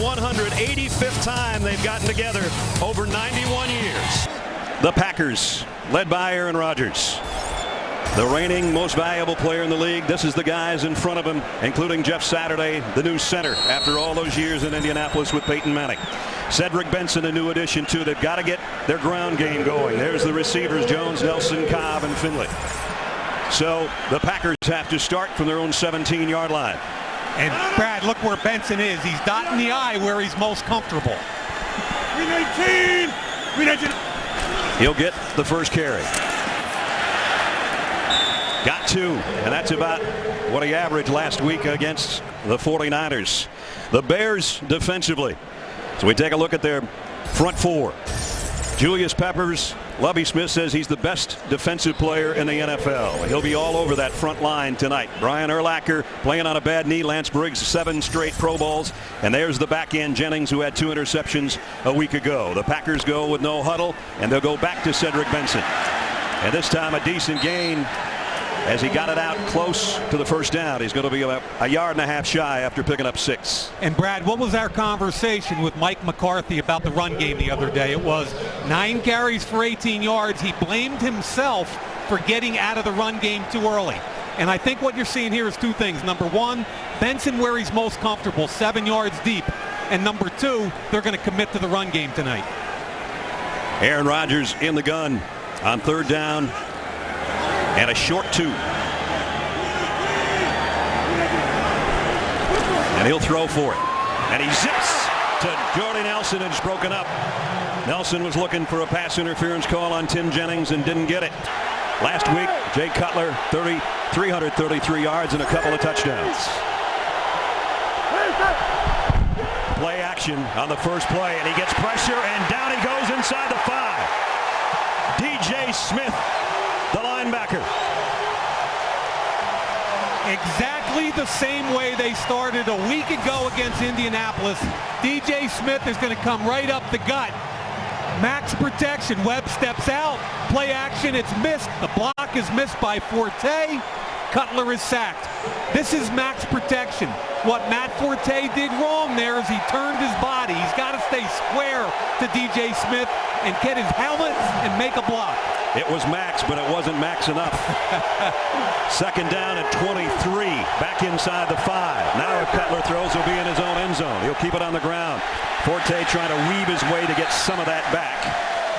185th time they've gotten together over 91 years. The Packers, led by Aaron Rodgers, the reigning most valuable player in the league. This is the guys in front of him, including Jeff Saturday, the new center, after all those years in Indianapolis with Peyton Manning. Cedric Benson, a new addition too. They've got to get their ground game going. There's the receivers, Jones, Nelson, Cobb, and Finley. So the Packers have to start from their own 17-yard line. And Brad, look where Benson is. He's dotting the I where he's most comfortable. 319. He'll get the first carry. Got two, and that's about what he averaged last week against the 49ers. The Bears defensively. So we take a look at their front four. Julius Peppers, Lovie Smith says he's the best defensive player in the NFL. He'll be all over that front line tonight. Brian Urlacher playing on a bad knee. Lance Briggs, 7 straight Pro Bowls. And there's the back end, Jennings, who had 2 interceptions a week ago. The Packers go with no huddle, and they'll go back to Cedric Benson. And this time a decent gain as he got it out close to the first down. He's going to be about a yard and a half shy after picking up 6. And Brad, what was our conversation with Mike McCarthy about the run game the other day? It was 9 carries for 18 yards. He blamed himself for getting out of the run game too early. And I think what you're seeing here is 2 things. Number 1, Benson where he's most comfortable, 7 yards deep. And number 2, they're going to commit to the run game tonight. Aaron Rodgers in the gun on 3rd down. And a short 2. And he'll throw for it. And he zips to Jordy Nelson, and it's broken up. Nelson was looking for a pass interference call on Tim Jennings and didn't get it. Last week, Jay Cutler, 333 yards and a couple of touchdowns. Play action on the first play, and he gets pressure, and down he goes inside the 5. DJ Smith, the linebacker. Exactly the same way they started a week ago against Indianapolis. DJ Smith is going to come right up the gut. Max protection. Webb steps out. Play action. It's missed. The block is missed by Forte. Cutler is sacked. This is max protection. What Matt Forte did wrong there is he turned his body. He's got to stay square to DJ Smith and get his helmet and make a block. It was max, but it wasn't max enough. 2nd down at 23, back inside the 5. Now if Cutler throws, he'll be in his own end zone. He'll keep it on the ground. Forte trying to weave his way to get some of that back.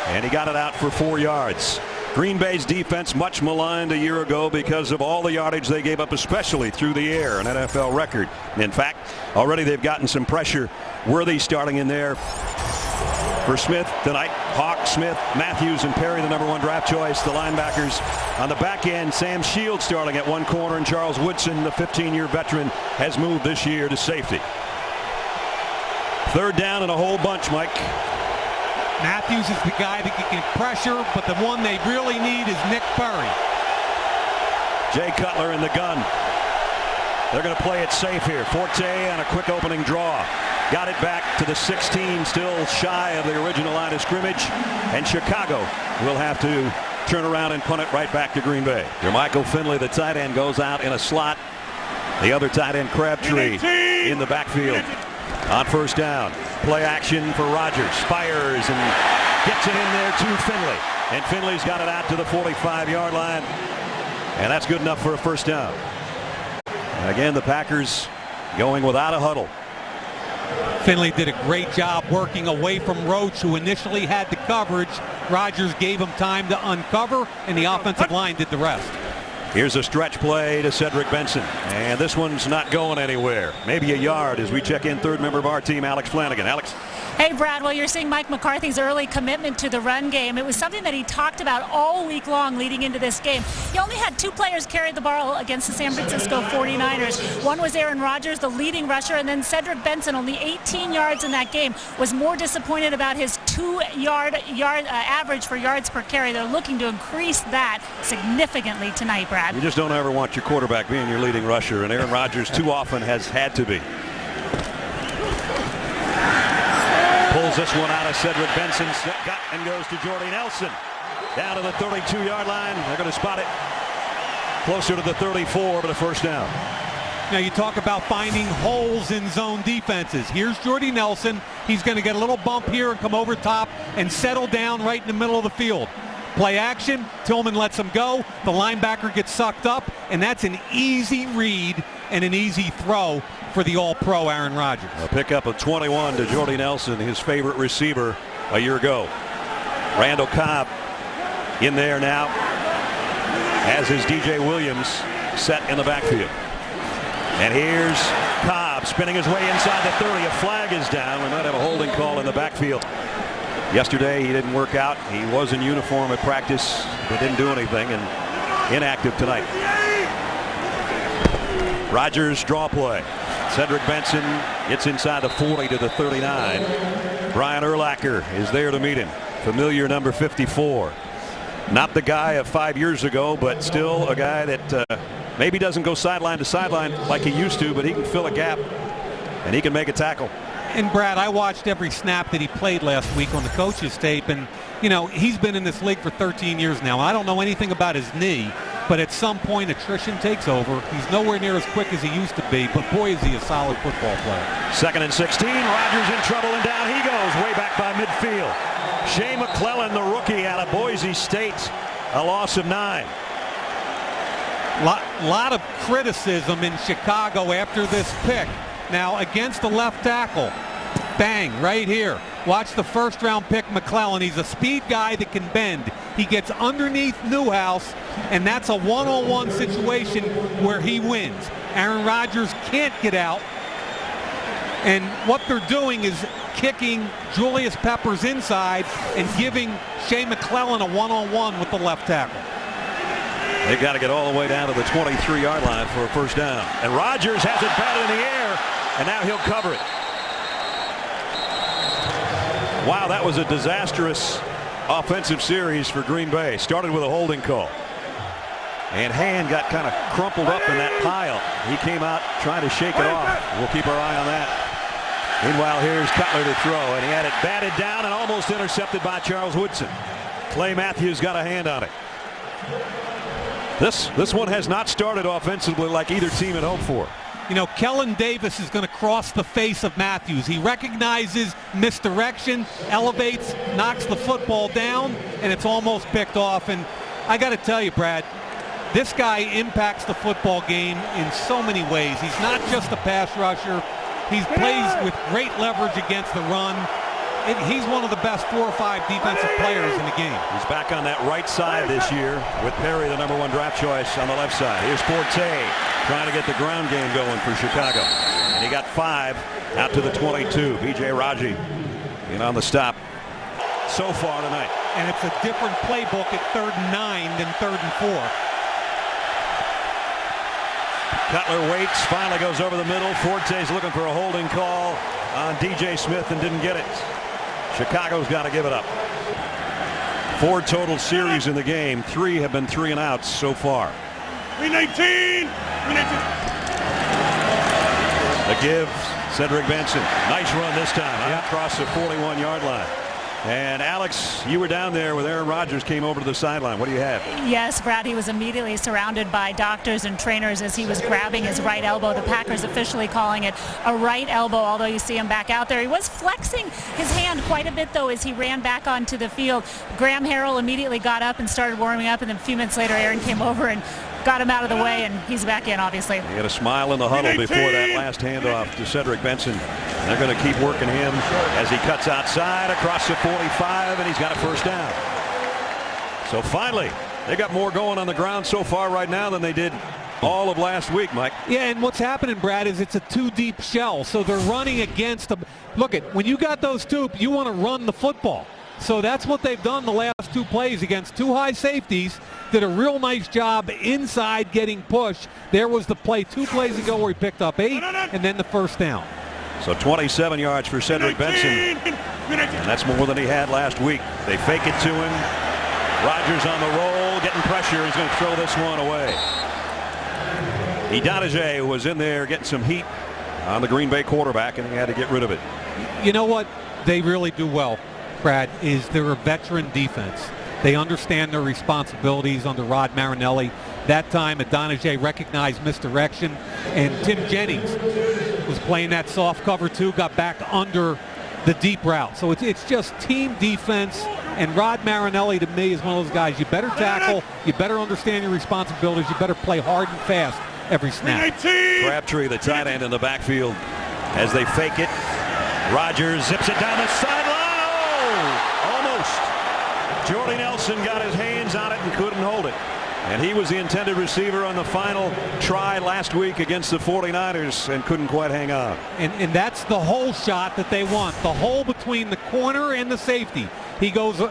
And he got it out for 4 yards. Green Bay's defense much maligned a year ago because of all the yardage they gave up, especially through the air, an NFL record. In fact, already they've gotten some pressure. Worthy starting in there for Smith tonight. Hawk, Smith, Matthews, and Perry, the number 1 draft choice. The linebackers on the back end. Sam Shields starting at 1 corner, and Charles Woodson, the 15-year veteran, has moved this year to safety. 3rd down and a whole bunch, Mike. Matthews is the guy that can get pressure, but the one they really need is Nick Perry. Jay Cutler in the gun. They're going to play it safe here. Forte on a quick opening draw. Got it back to the 16, still shy of the original line of scrimmage. And Chicago will have to turn around and punt it right back to Green Bay. Jermichael Finley, the tight end, goes out in a slot. The other tight end, Crabtree, in the backfield. On 1st down, play action for Rodgers. Fires and gets it in there to Finley. And Finley's got it out to the 45-yard line. And that's good enough for a 1st down. And again, the Packers going without a huddle. Finley did a great job working away from Roach, who initially had the coverage. Rodgers gave him time to uncover, and the offensive line did the rest. Here's a stretch play to Cedric Benson, and this one's not going anywhere. Maybe a yard as we check in 3rd member of our team, Alex Flanagan. Alex. Hey, Brad, well, you're seeing Mike McCarthy's early commitment to the run game. It was something that he talked about all week long leading into this game. He only had 2 players carry the ball against the San Francisco 49ers. One was Aaron Rodgers, the leading rusher, and then Cedric Benson, only 18 yards in that game, was more disappointed about his 2-yard average for yards per carry. They're looking to increase that significantly tonight, Brad. You just don't ever want your quarterback being your leading rusher, and Aaron Rodgers too often has had to be. Pulls this one out of Cedric Benson and goes to Jordy Nelson. Down to the 32-yard line. They're going to spot it closer to the 34, but a 1st down. Now you talk about finding holes in zone defenses. Here's Jordy Nelson. He's going to get a little bump here and come over top and settle down right in the middle of the field. Play action. Tillman lets him go. The linebacker gets sucked up, and that's an easy read and an easy throw for the All-Pro Aaron Rodgers. A pickup of 21 to Jordy Nelson, his favorite receiver a year ago. Randall Cobb in there now, as is DJ Williams set in the backfield. And here's Cobb spinning his way inside the 30. A flag is down. We might have a holding call in the backfield. Yesterday he didn't work out. He was in uniform at practice but didn't do anything, and inactive tonight. Rodgers draw play. Cedric Benson gets inside the 40 to the 39. Brian Urlacher is there to meet him. Familiar number 54. Not the guy of 5 years ago, but still a guy that maybe doesn't go sideline to sideline like he used to, but he can fill a gap and he can make a tackle. And Brad, I watched every snap that he played last week on the coach's tape, and you know, he's been in this league for 13 years now. I don't know anything about his knee, but at some point attrition takes over. He's nowhere near as quick as he used to be, but boy is he a solid football player. 2nd and 16. Rodgers in trouble, and down he goes way back by midfield. Shea McClellan, the rookie out of Boise State, a loss of 9. Lot of criticism in Chicago after this pick. Now against the left tackle, bang, right here. Watch the first-round pick, McClellan. He's a speed guy that can bend. He gets underneath Newhouse, and that's a one-on-one situation where he wins. Aaron Rodgers can't get out, and what they're doing is kicking Julius Peppers inside and giving Shea McClellan a one-on-one with the left tackle. They've got to get all the way down to the 23-yard line for a first down. And Rodgers has it batted in the air, and now he'll cover it. Wow, that was a disastrous offensive series for Green Bay. Started with a holding call. And Hand got kind of crumpled up in that pile. He came out trying to shake it off. We'll keep our eye on that. Meanwhile, here's Cutler to throw, and he had it batted down and almost intercepted by Charles Woodson. Clay Matthews got a hand on it. This one has not started offensively like either team had hoped for. You know, Kellen Davis is going to cross the face of Matthews. He recognizes misdirection, elevates, knocks the football down, and it's almost picked off. And I got to tell you, Brad, this guy impacts the football game in so many ways. He's not just a pass rusher. He plays with great leverage against the run. He's one of the best 4 or 5 defensive players in the game. He's back on that right side this year with Perry, the #1 draft choice, on the left side. Here's Forte trying to get the ground game going for Chicago. And he got 5 out to the 22. B.J. Raji in on the stop so far tonight. And it's a different playbook at 3rd and 9 than 3rd and 4. Cutler waits, finally goes over the middle. Forte's looking for a holding call on DJ Smith and didn't get it. Chicago's got to give it up. 4 total series in the game. 3 have been 3 and outs so far. 319. The give, Cedric Benson. Nice run this time. Across the 41-yard line. And Alex, you were down there with Aaron Rodgers came over to the sideline. What do you have? Yes, Brad, he was immediately surrounded by doctors and trainers as he was grabbing his right elbow. The Packers officially calling it a right elbow, although you see him back out there. He was flexing his hand quite a bit, though, as he ran back onto the field. Graham Harrell immediately got up and started warming up, and then a few minutes later, Aaron came over and got him out of the way, and he's back in, obviously. He had a smile in the huddle before that last handoff to Cedric Benson. And they're going to keep working him as he cuts outside across the 45, and he's got a first down. So finally, they got more going on the ground so far right now than they did all of last week, Mike. Yeah, and what's happening, Brad, is it's a 2-deep shell. So they're running against them. Look, when you got those 2, you want to run the football. So that's what they've done the last 2 plays against 2 high safeties. Did a real nice job inside getting pushed. There was the play 2 plays ago where he picked up 8 and then the first down. So 27 yards for Cedric Benson. And that's more than he had last week. They fake it to him. Rodgers on the roll, getting pressure. He's going to throw this one away. Idonije was in there getting some heat on the Green Bay quarterback, and he had to get rid of it. You know what they really do well, Brad, is they're a veteran defense. They understand their responsibilities under Rod Marinelli. That time, Adonijay recognized misdirection, and Tim Jennings was playing that soft cover too, got back under the deep route. So it's just team defense, and Rod Marinelli to me is one of those guys, you better tackle, you better understand your responsibilities, you better play hard and fast every snap. Crabtree, the tight end in the backfield as they fake it. Rodgers zips it down the sideline. Oh, almost. Jordy Nelson got his hands on it and couldn't hold it. And he was the intended receiver on the final try last week against the 49ers and couldn't quite hang on. And that's the hole shot that they want, the hole between the corner and the safety. He goes,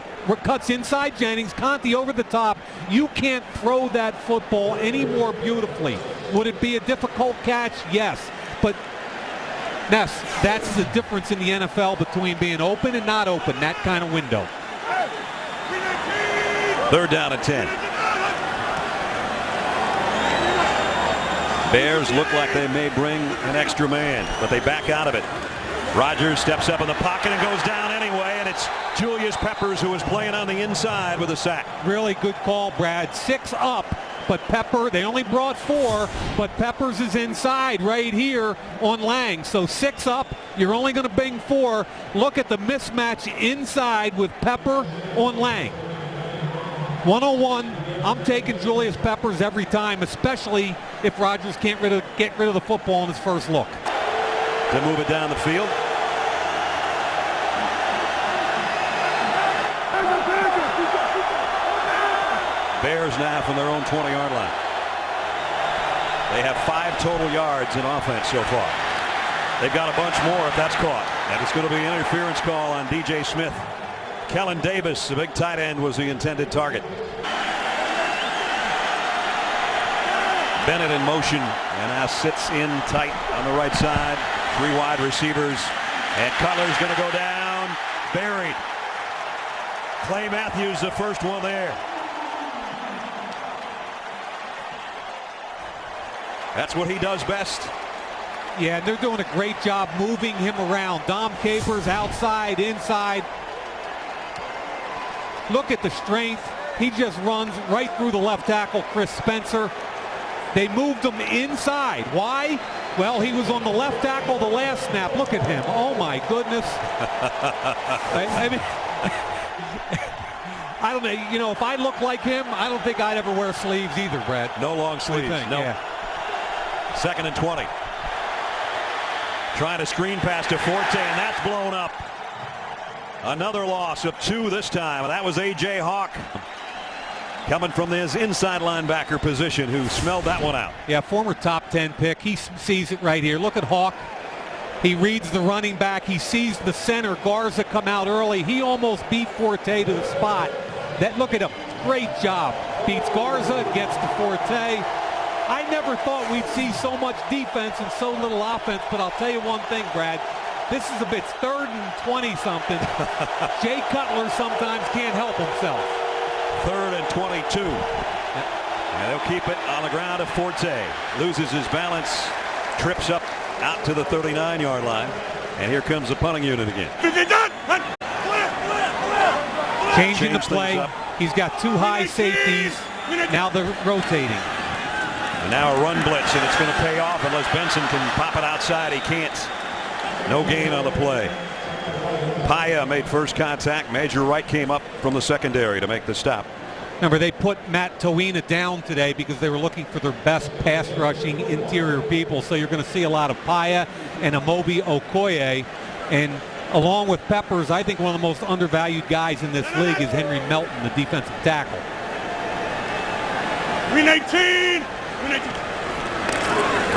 cuts inside Jennings, Conti over the top. You can't throw that football any more beautifully. Would it be a difficult catch? Yes. But Ness, that's the difference in the NFL between being open and not open, that kind of window. 3rd down and 10. Bears look like they may bring an extra man, but they back out of it. Rodgers steps up in the pocket and goes down anyway, and it's Julius Peppers who is playing on the inside with a sack. Really good call, Brad. 6 up, but Pepper, they only brought 4, but Peppers is inside right here on Lang. So 6 up, you're only going to bring 4. Look at the mismatch inside with Pepper on Lang. 101, I'm taking Julius Peppers every time, especially if Rodgers can't get rid of the football on his first look. To move it down the field. Bears now from their own 20-yard line. They have 5 total yards in offense so far. They've got a bunch more if that's caught. And it's going to be an interference call on DJ Smith. Kellen Davis, the big tight end, was the intended target. Bennett in motion and now sits in tight on the right side. 3 wide receivers, and Cutler's going to go down, buried. Clay Matthews, the first one there. That's what he does best. Yeah, they're doing a great job moving him around. Dom Capers outside, inside. Look at the strength. He just runs right through the left tackle, Chris Spencer. They moved him inside. Why? Well, he was on the left tackle the last snap. Look at him. Oh, my goodness. I mean, I don't know. You know, if I look like him, I don't think I'd ever wear sleeves either, Brad. No long sleeves. No. Yeah. 2nd and 20. Trying to screen pass to Forte, and that's blown up. Another loss of 2 this time, and that was A.J. Hawk. Coming from his inside linebacker position, who smelled that one out. Yeah, former top 10 pick. He sees it right here. Look at Hawk. He reads the running back. He sees the center, Garza, come out early. He almost beat Forte to the spot. Look at him. Great job. Beats Garza, gets to Forte. I never thought we'd see so much defense and so little offense, but I'll tell you one thing, Brad. This is a bit 3rd and 20-something. Jay Cutler sometimes can't help himself. 3rd and 22. And they'll keep it on the ground of Forte. Loses his balance, trips up out to the 39-yard line. And here comes the punting unit again. Changing the play. He's got 2 high safeties. Now they're rotating. And now a run blitz, and it's going to pay off unless Benson can pop it outside. He can't. No gain on the play. Paya made first contact. Major Wright came up from the secondary to make the stop. Remember, they put Matt Toina down today because they were looking for their best pass rushing interior people. So you're going to see a lot of Paya and Amobi Okoye. And along with Peppers, I think one of the most undervalued guys in this league is Henry Melton, the defensive tackle. 319.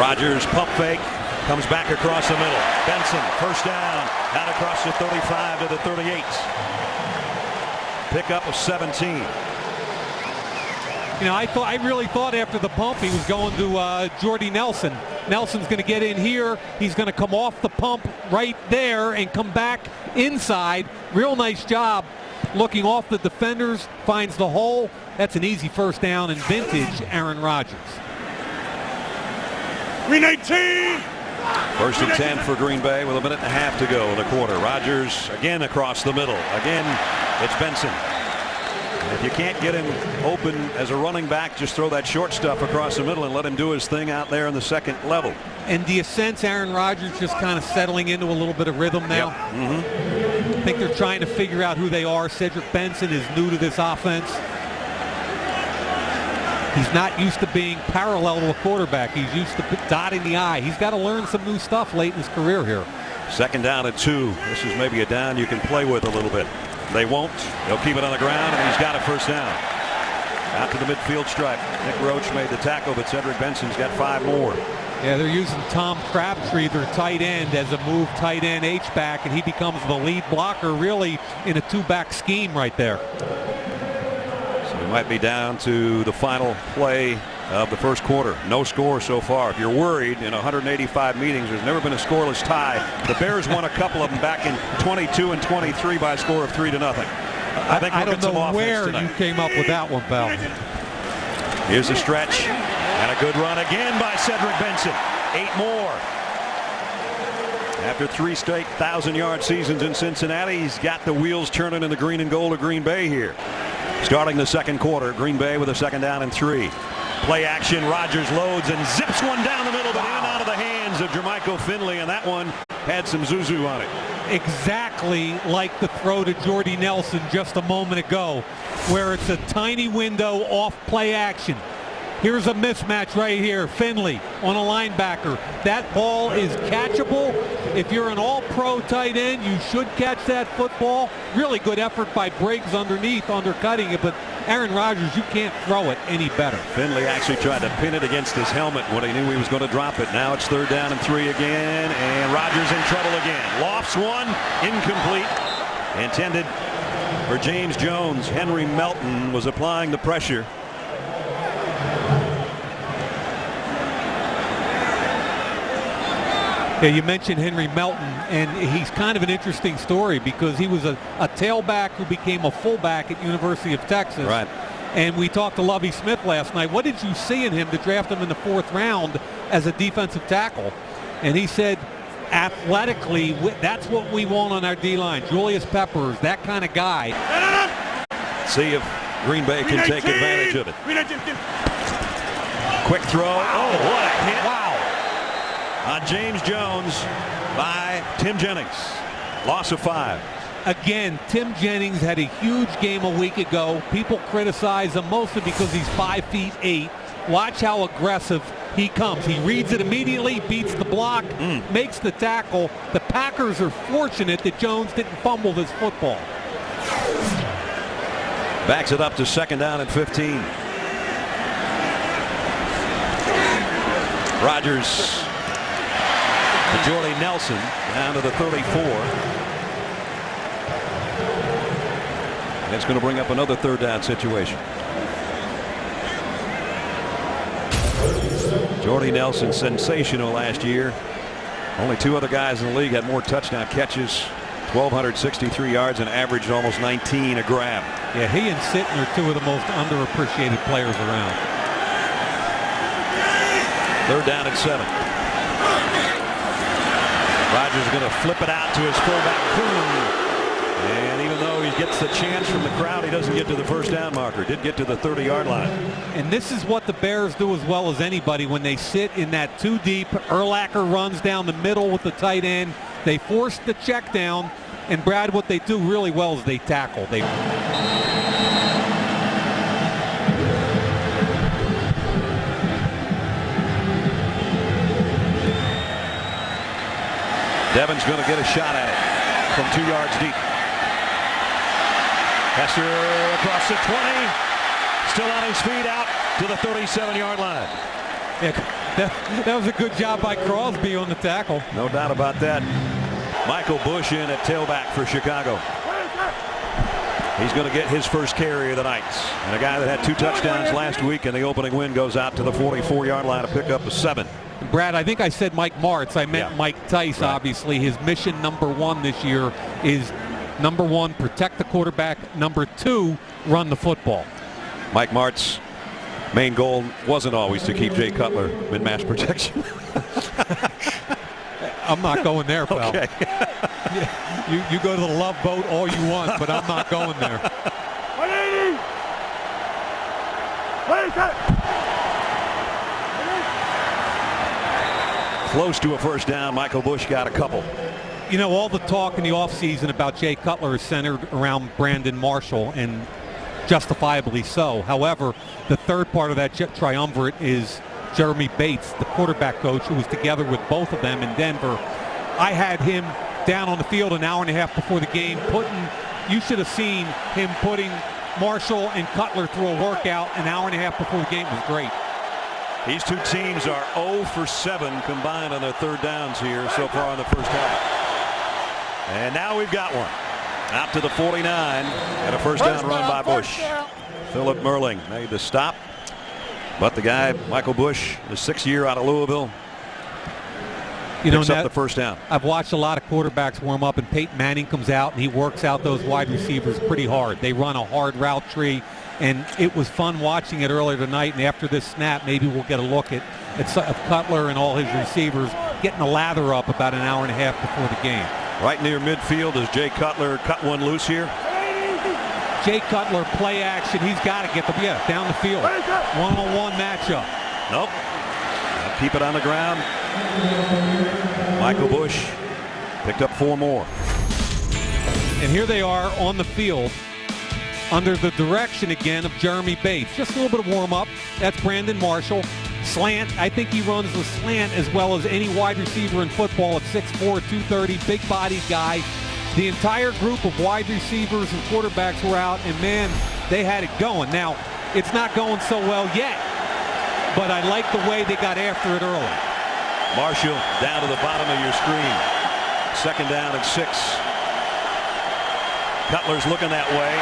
Rodgers pump fake. Comes back across the middle. Benson, first down, out across the 35 to the 38. Pickup of 17. You know, I really thought after the pump he was going to Jordy Nelson. Nelson's going to get in here. He's going to come off the pump right there and come back inside. Real nice job looking off the defenders. Finds the hole. That's an easy first down and vintage Aaron Rodgers. 319. 1st and 10 for Green Bay with a minute and a half to go in the quarter. Rodgers again across the middle. Again, it's Benson. If you can't get him open as a running back, just throw that short stuff across the middle and let him do his thing out there in the second level. And do you sense Aaron Rodgers just kind of settling into a little bit of rhythm now? Yep. I think they're trying to figure out who they are. Cedric Benson is new to this offense. He's not used to being parallel to a quarterback. He's used to dotting the I. He's got to learn some new stuff late in his career here. 2nd down and 2. This is maybe a down you can play with a little bit. They won't. They'll keep it on the ground, and he's got a 1st down. Out to the midfield stripe. Nick Roach made the tackle, but Cedric Benson's got 5 more. Yeah, they're using Tom Crabtree, their tight end, as a move tight end H-back, and he becomes the lead blocker really in a 2-back scheme right there. So we might be down to the final play of the first quarter. No score so far. If you're worried, in 185 meetings, there's never been a scoreless tie. The Bears won a couple of them back in 22 and 23 by a score of 3-0. I think I don't know where you came up with that one, pal. Here's a stretch and a good run again by Cedric Benson. 8 more. After 3 straight 1,000-yard seasons in Cincinnati, he's got the wheels turning in the green and gold of Green Bay here. Starting the second quarter, Green Bay with a 2nd down and 3. Play action, Rodgers loads and zips one down the middle, but in and out of the hands of Jermichael Finley, and that one had some zuzu on it. Exactly like the throw to Jordy Nelson just a moment ago, where it's a tiny window off play action. Here's a mismatch right here. Finley on a linebacker. That ball is catchable. If you're an all-pro tight end, you should catch that football. Really good effort by Briggs underneath, undercutting it, but Aaron Rodgers, you can't throw it any better. Finley actually tried to pin it against his helmet when he knew he was going to drop it. Now it's 3rd down and 3 again, and Rodgers in trouble again. Lofts one, incomplete. Intended for James Jones. Henry Melton was applying the pressure. Yeah, you mentioned Henry Melton, and he's kind of an interesting story because he was a tailback who became a fullback at University of Texas. Right. And we talked to Lovie Smith last night. What did you see in him to draft him in the 4th round as a defensive tackle? And he said, athletically, that's what we want on our D-line. Julius Peppers, that kind of guy. See if Green Bay can take advantage of it. Quick throw. Oh, what a hit. Wow. On James Jones by Tim Jennings. Loss of 5. Again, Tim Jennings had a huge game a week ago. People criticize him mostly because he's 5'8". Watch how aggressive he comes. He reads it immediately, beats the block, makes the tackle. The Packers are fortunate that Jones didn't fumble this football. Backs it up to 2nd down and 15. Rodgers to Jordy Nelson down to the 34. And it's going to bring up another 3rd down situation. Jordy Nelson, sensational last year. Only 2 other guys in the league had more touchdown catches. 1,263 yards and averaged almost 19 a grab. Yeah, he and Sitton are 2 of the most underappreciated players around. 3rd down and 7. Rodgers is going to flip it out to his fullback, Kuhn. And even though he gets the chance from the crowd, he doesn't get to the 1st down marker. Did get to the 30-yard line. And this is what the Bears do as well as anybody when they sit in that 2 deep. Urlacher runs down the middle with the tight end. They force the check down. And Brad, what they do really well is they tackle. Devin's going to get a shot at it from 2 yards deep. Hester across the 20. Still on his feet out to the 37-yard line. Yeah, that was a good job by Crosby on the tackle. No doubt about that. Michael Bush in at tailback for Chicago. He's going to get his first carry of the night. And a guy that had 2 touchdowns last week in the opening win goes out to the 44-yard line to pick up a 7. Brad, I think I said Mike Martz. I meant Mike Tice, right. Obviously. His mission #1 this year is #1, protect the quarterback. #2, run the football. Mike Martz' main goal wasn't always to keep Jay Cutler in mass protection. I'm not going there, pal. Okay. You go to the Love Boat all you want, but I'm not going there. Close to a first down. Michael Bush got a couple. You know, all the talk in the offseason about Jay Cutler is centered around Brandon Marshall, and justifiably so. However, the third part of that triumvirate is Jeremy Bates, the quarterback coach, who was together with both of them in Denver. I had him down on the field an hour and a half before the game, you should have seen him putting Marshall and Cutler through a workout an hour and a half before the game. Was great. These two teams are 0 for 7 combined on their third downs here so far in the first half. And now we've got one. Out to the 49 and a first down run by Bush. Philip Merling made the stop. But the guy, Michael Bush, the 6th year out of Louisville, picks up the first down. I've watched a lot of quarterbacks warm up, and Peyton Manning comes out and he works out those wide receivers pretty hard. They run a hard route tree, and it was fun watching it earlier tonight. And after this snap, maybe we'll get a look at Cutler and all his receivers getting a lather up about an hour and a half before the game. Right near midfield as Jay Cutler cut one loose here. Jay Cutler, play action. He's got to get down the field. One-on-one matchup. Nope. Keep it on the ground. Michael Bush picked up 4 more. And here they are on the field under the direction again of Jeremy Bates. Just a little bit of warm-up. That's Brandon Marshall. Slant. I think he runs the slant as well as any wide receiver in football at 6'4", 230, big-bodied guy. The entire group of wide receivers and quarterbacks were out, and man, they had it going. Now, it's not going so well yet, but I like the way they got after it early. Marshall down to the bottom of your screen. 2nd down and 6. Cutler's looking that way.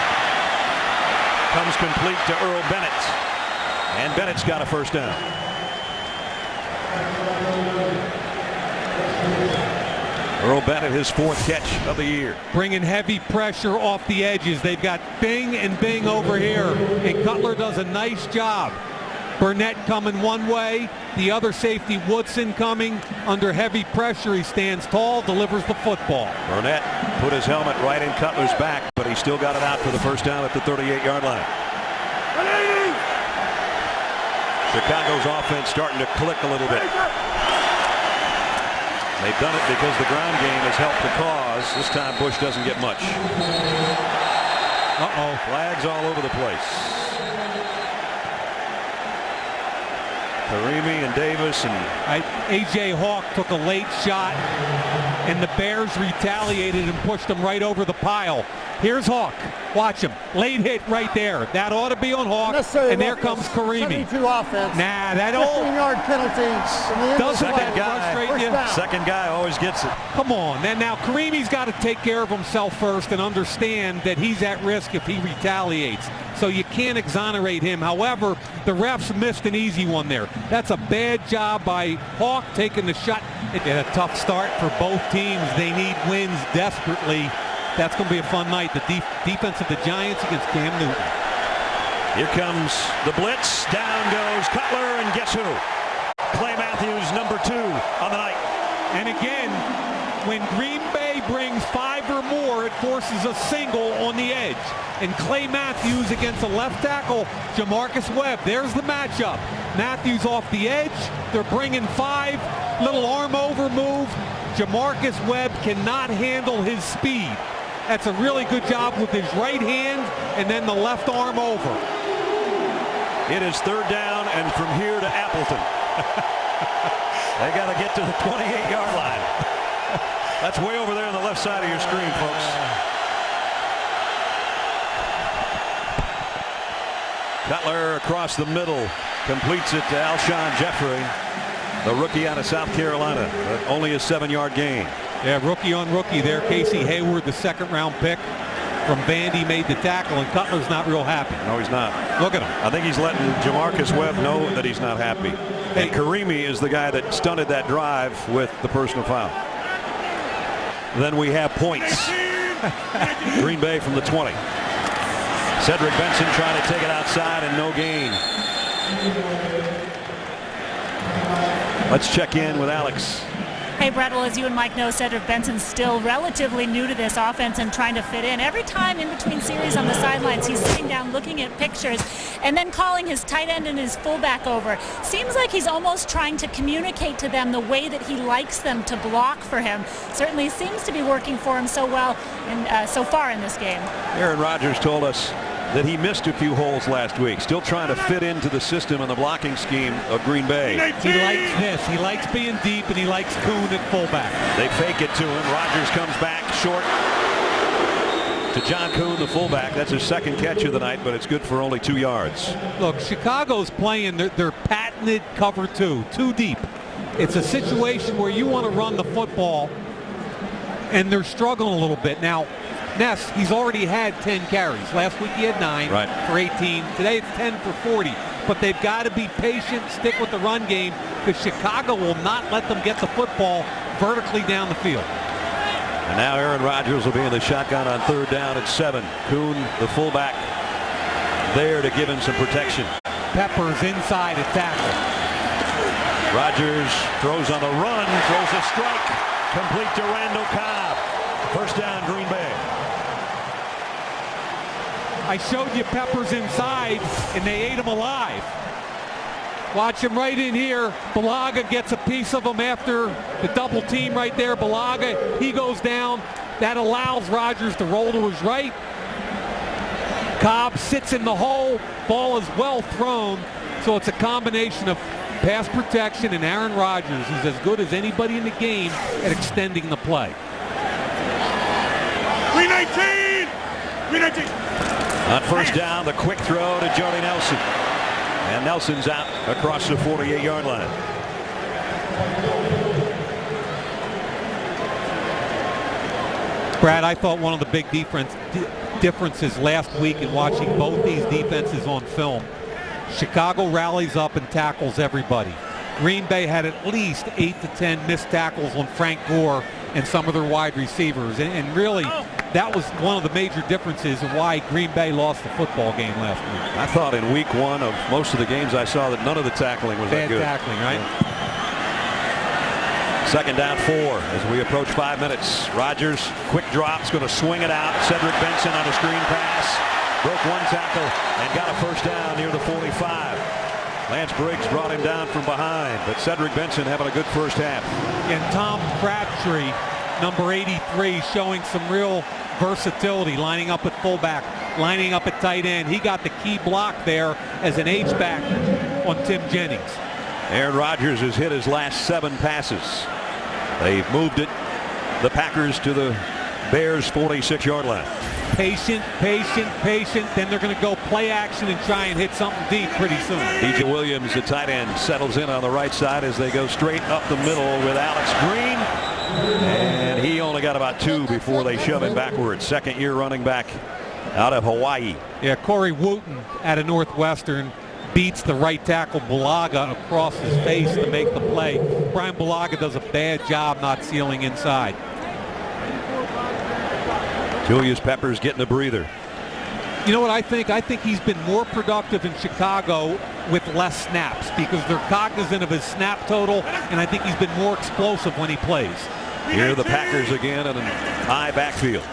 Comes complete to Earl Bennett. And Bennett's got a first down. Earl Bennett, his 4th catch of the year. Bringing heavy pressure off the edges. They've got Bing and Bing over here, and Cutler does a nice job. Burnett coming one way, the other safety Woodson coming under heavy pressure. He stands tall, delivers the football. Burnett put his helmet right in Cutler's back, but he still got it out for the first down at the 38-yard line. Chicago's offense starting to click a little bit. They've done it because the ground game has helped the cause. This time Bush doesn't get much. Flags all over the place. Karimi and Davis and A.J. Hawk took a late shot, and the Bears retaliated and pushed him right over the pile. Here's Hawk. Watch him. Late hit right there. That ought to be on Hawk. And there comes Karimi. Offense. Nah, that old 15-yard penalty. Doesn't that frustrate you? Second guy always gets it. Come on. Now Karimi's got to take care of himself first and understand that he's at risk if he retaliates. So you can't exonerate him. However, the refs missed an easy one there. That's a bad job by Hawk taking the shot. It had a tough start for both teams. They need wins desperately. That's going to be a fun night. The defense of the Giants against Cam Newton. Here comes the blitz. Down goes Cutler, and guess who? Clay Matthews, number 2 on the night. And again, when Green Bay brings 5 or more, it forces a single on the edge. And Clay Matthews against a left tackle, Jamarcus Webb. There's the matchup. Matthews off the edge. They're bringing 5. Little arm over move. Jamarcus Webb cannot handle his speed. That's a really good job with his right hand and then the left arm over. It is 3rd down and from here to Appleton. They got to get to the 28-yard line. That's way over there on the left side of your screen, folks. Cutler across the middle completes it to Alshon Jeffrey, the rookie out of South Carolina, but only a 7-yard gain. Yeah, rookie on rookie there. Casey Hayward, the 2nd-round pick from Vandy, made the tackle, and Cutler's not real happy. No, he's not. Look at him. I think he's letting Jamarcus Webb know that he's not happy. And Karimi is the guy that stunted that drive with the personal foul. Then we have points. Green Bay from the 20. Cedric Benson trying to take it outside and no gain. Let's check in with Alex. Hey, Brett, well, as you and Mike know, Cedric Benson's still relatively new to this offense and trying to fit in. Every time in between series on the sidelines, he's sitting down looking at pictures and then calling his tight end and his fullback over. Seems like he's almost trying to communicate to them the way that he likes them to block for him. Certainly seems to be working for him so well and so far in this game. Aaron Rodgers told us that he missed a few holes last week, still trying to fit into the system and the blocking scheme of Green Bay. He likes this. He likes being deep, and he likes Kuhn at fullback. They fake it to him. Rodgers comes back short to John Kuhn, the fullback. That's his second catch of the night, but it's good for only 2 yards. Look, Chicago's playing their patented cover two, too deep. It's a situation where you want to run the football, and they're struggling a little bit. Now, Ness, he's already had 10 carries. Last week he had 9 for 18. Today it's 10 for 40. But they've got to be patient, stick with the run game, because Chicago will not let them get the football vertically down the field. And now Aaron Rodgers will be in the shotgun on 3rd down and 7. Kuhn, the fullback, there to give him some protection. Peppers inside at tackle. Rodgers throws on the run, throws a strike, complete to Randall Cobb. First down, Green Bay. I showed you Peppers inside, and they ate him alive. Watch him right in here. Bulaga gets a piece of him after the double team right there. Bulaga, he goes down. That allows Rodgers to roll to his right. Cobb sits in the hole. Ball is well thrown. So it's a combination of pass protection and Aaron Rodgers, who's as good as anybody in the game at extending the play. 319! 319! On first down, the quick throw to Jordy Nelson. And Nelson's out across the 48-yard line. Brad, I thought one of the big differences last week in watching both these defenses on film, Chicago rallies up and tackles everybody. Green Bay had at least 8 to 10 missed tackles on Frank Gore and some of their wide receivers. And really, that was one of the major differences of why Green Bay lost the football game last week. I thought in week 1 of most of the games I saw that none of the tackling was that good. Bad tackling, right? Yeah. Second down 4 as we approach 5 minutes. Rodgers, quick drop's going to swing it out. Cedric Benson on a screen pass. Broke 1 tackle and got a first down near the 45. Lance Briggs brought him down from behind, but Cedric Benson having a good first half. And Tom Crabtree, number 83, showing some real versatility, lining up at fullback, lining up at tight end. He got the key block there as an H-back on Tim Jennings. Aaron Rodgers has hit his last 7 passes. They've moved it, the Packers, to the Bears' 46-yard line. Patient, patient, patient. Then they're going to go play action and try and hit something deep pretty soon. DJ Williams, the tight end, settles in on the right side as they go straight up the middle with Alex Green. And he only got about 2 before they shove him backwards. Second-year running back out of Hawaii. Yeah, Corey Wooten out of Northwestern beats the right tackle Bulaga across his face to make the play. Brian Bulaga does a bad job not sealing inside. Julius Peppers getting a breather. You know what I think? I think he's been more productive in Chicago with less snaps because they're cognizant of his snap total, and I think he's been more explosive when he plays. Here are the Packers again in an high backfield.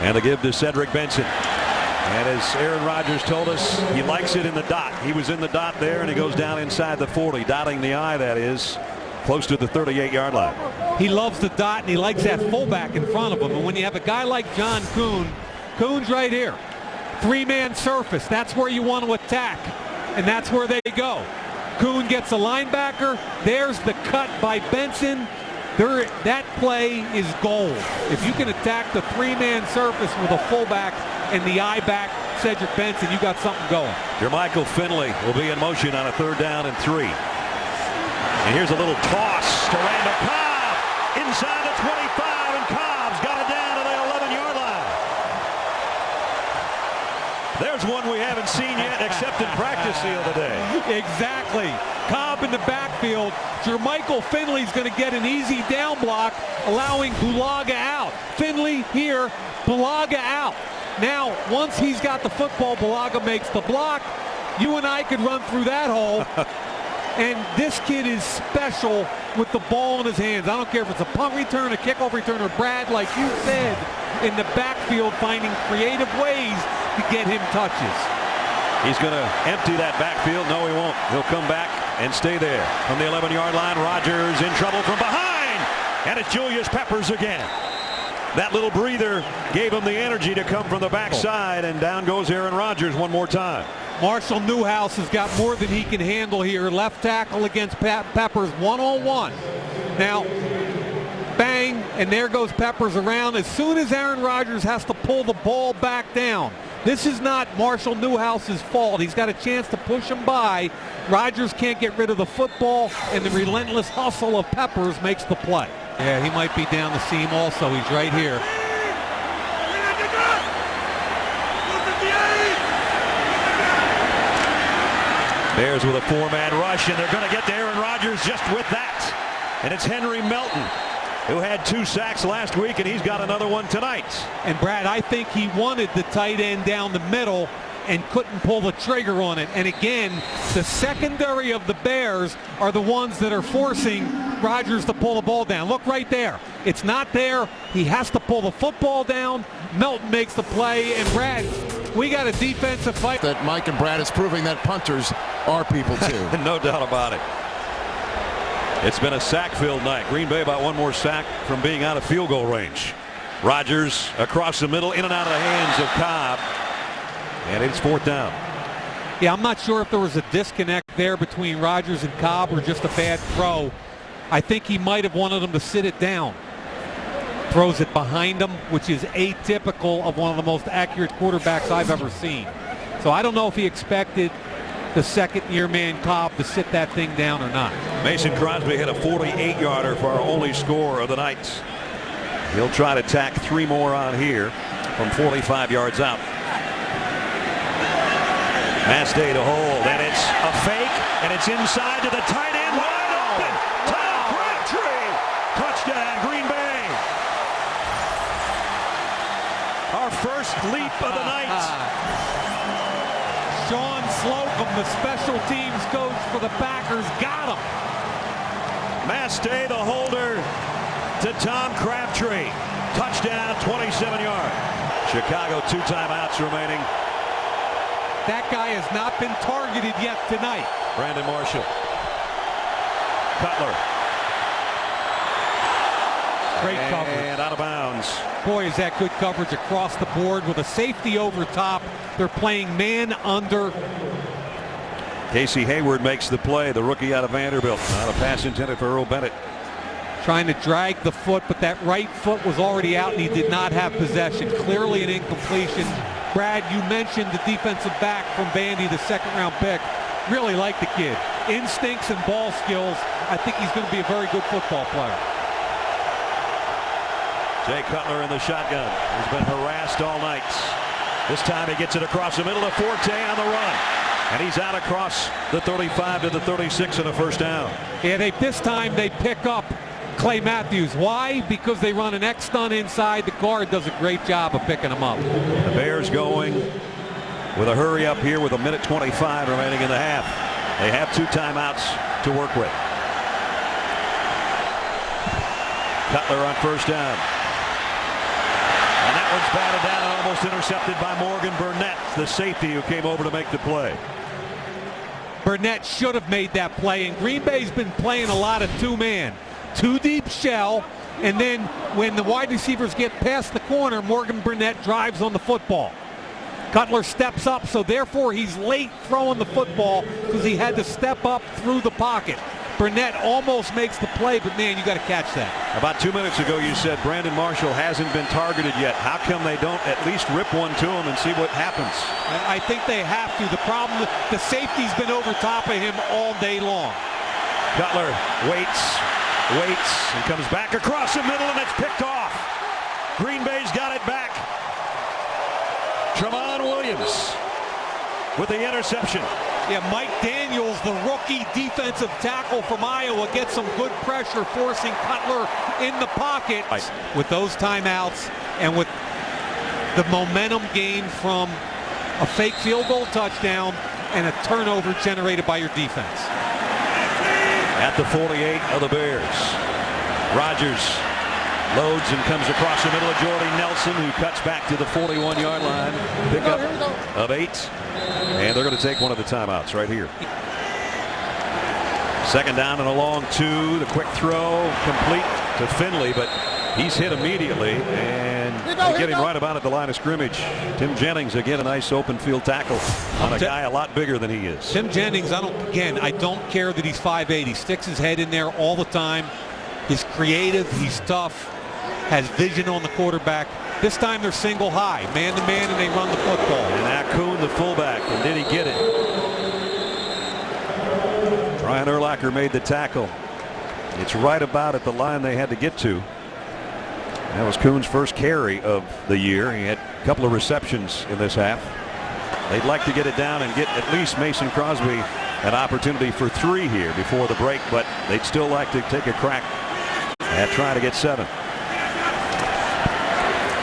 And the give to Cedric Benson. And as Aaron Rodgers told us, he likes it in the dot. He was in the dot there, and he goes down inside the 40, dotting the I, that is, close to the 38-yard line. He loves the dot, and he likes that fullback in front of him. And when you have a guy like John Kuhn, Kuhn's right here. 3-man surface. That's where you want to attack, and that's where they go. Kuhn gets a linebacker. There's the cut by Benson. That play is gold. If you can attack the 3-man surface with a fullback and the I back, Cedric Benson, you got something going. Jermichael Finley will be in motion on a 3rd down and 3. And here's a little toss to Randall Cobb inside the 25, and Cobb's got it down to the 11-yard line. There's one we haven't seen yet except in practice the other day. Exactly. Cobb in the backfield. Jermichael Finley's going to get an easy down block, allowing Bulaga out. Finley here, Bulaga out. Now, once he's got the football, Bulaga makes the block. You and I could run through that hole. And this kid is special with the ball in his hands. I don't care if it's a punt return, a kickoff return, or Brad, like you said, in the backfield, finding creative ways to get him touches. He's going to empty that backfield. No, he won't. He'll come back and stay there. From the 11-yard line, Rodgers in trouble from behind. And it's Julius Peppers again. That little breather gave him the energy to come from the backside, and down goes Aaron Rodgers one more time. Marshall Newhouse has got more than he can handle here. Left tackle against Peppers one-on-one. Now, bang, and there goes Peppers around. As soon as Aaron Rodgers has to pull the ball back down, this is not Marshall Newhouse's fault. He's got a chance to push him by. Rodgers can't get rid of the football, and the relentless hustle of Peppers makes the play. Yeah, he might be down the seam also. He's right here. Bears with a four-man rush, and they're going to get to Aaron Rodgers just with that. And it's Henry Melton, who had 2 sacks last week, and he's got another one tonight. And Brad, I think he wanted the tight end down the middle and couldn't pull the trigger on it. And again, the secondary of the Bears are the ones that are forcing Rodgers to pull the ball down. Look right there. It's not there. He has to pull the football down. Melton makes the play. And Brad, we got a defensive fight. That Mike and Brad is proving that punters are people too. No doubt about it. It's been a sack-filled night. Green Bay about one more sack from being out of field goal range. Rodgers across the middle, in and out of the hands of Cobb. And it's 4th down. Yeah, I'm not sure if there was a disconnect there between Rodgers and Cobb or just a bad throw. I think he might have wanted him to sit it down. Throws it behind him, which is atypical of one of the most accurate quarterbacks I've ever seen. So I don't know if he expected the second-year man Cobb to sit that thing down or not. Mason Crosby hit a 48-yarder for our only score of the night. He'll try to tack 3 more on here from 45 yards out. Mastay to hold, and it's a fake, and it's inside to the tight end, wide open. Tom Crabtree, touchdown, Green Bay. Our first leap of the night. Sean Slocum, the special teams coach for the Packers, got him. Mastay, the holder, to Tom Crabtree. Touchdown, 27 yards. Chicago, 2 timeouts remaining. That guy has not been targeted yet tonight. Brandon Marshall. Cutler. Great coverage. And out of bounds. Boy, is that good coverage across the board with a safety over top. They're playing man under. Casey Hayward makes the play, the rookie out of Vanderbilt. Not a pass intended for Earl Bennett. Trying to drag the foot, but that right foot was already out and he did not have possession. Clearly an incompletion. Brad, you mentioned the defensive back from Vandy, the 2nd-round pick. Really like the kid. Instincts and ball skills. I think he's going to be a very good football player. Jay Cutler in the shotgun. He's been harassed all night. This time he gets it across the middle to Forte on the run. And he's out across the 35 to the 36 and a 1st down. Yeah, this time they pick up Clay Matthews. Why? Because they run an X-stun inside. The guard does a great job of picking him up. The Bears going with a hurry up here with 1:25 remaining in the half. They have 2 timeouts to work with. Cutler on 1st down. And that one's batted down and almost intercepted by Morgan Burnett, the safety who came over to make the play. Burnett should have made that play, and Green Bay's been playing a lot of 2-man. 2 deep shell, and then when the wide receivers get past the corner, Morgan Burnett drives on the football. Cutler steps up, so therefore he's late throwing the football because he had to step up through the pocket. Burnett almost makes the play, but man, you got to catch that. About 2 minutes ago you said Brandon Marshall hasn't been targeted yet. How come they don't at least rip one to him and see what happens? I think they have to. The problem, the safety's been over top of him all day long. Cutler waits, and comes back across the middle, and it's picked off. Green Bay's got it back. Tramon Williams with the interception. Yeah, Mike Daniels, the rookie defensive tackle from Iowa, gets some good pressure, forcing Cutler in the pocket. Right. With those timeouts and with the momentum gained from a fake field goal touchdown and a turnover generated by your defense. at the 48 of the Bears. Rodgers loads and comes across the middle of Jordy Nelson, who cuts back to the 41-yard line. Pickup of 8. And they're going to take one of the timeouts right here. Second down and a long 2. The quick throw complete to Finley, but he's hit immediately, and they get him right about at the line of scrimmage. Tim Jennings, again, a nice open field tackle on a guy a lot bigger than he is. Tim Jennings, I don't care that he's 5'8". He sticks his head in there all the time. He's creative, he's tough, has vision on the quarterback. This time they're single high, man to man, and they run the football. And Akun, the fullback, and did he get it? Ryan Urlacher made the tackle. It's right about at the line they had to get to. That was Kuhn's first carry of the year. He had a couple of receptions in this half. They'd like to get it down and get at least Mason Crosby an opportunity for 3 here before the break, but they'd still like to take a crack at trying to get 7.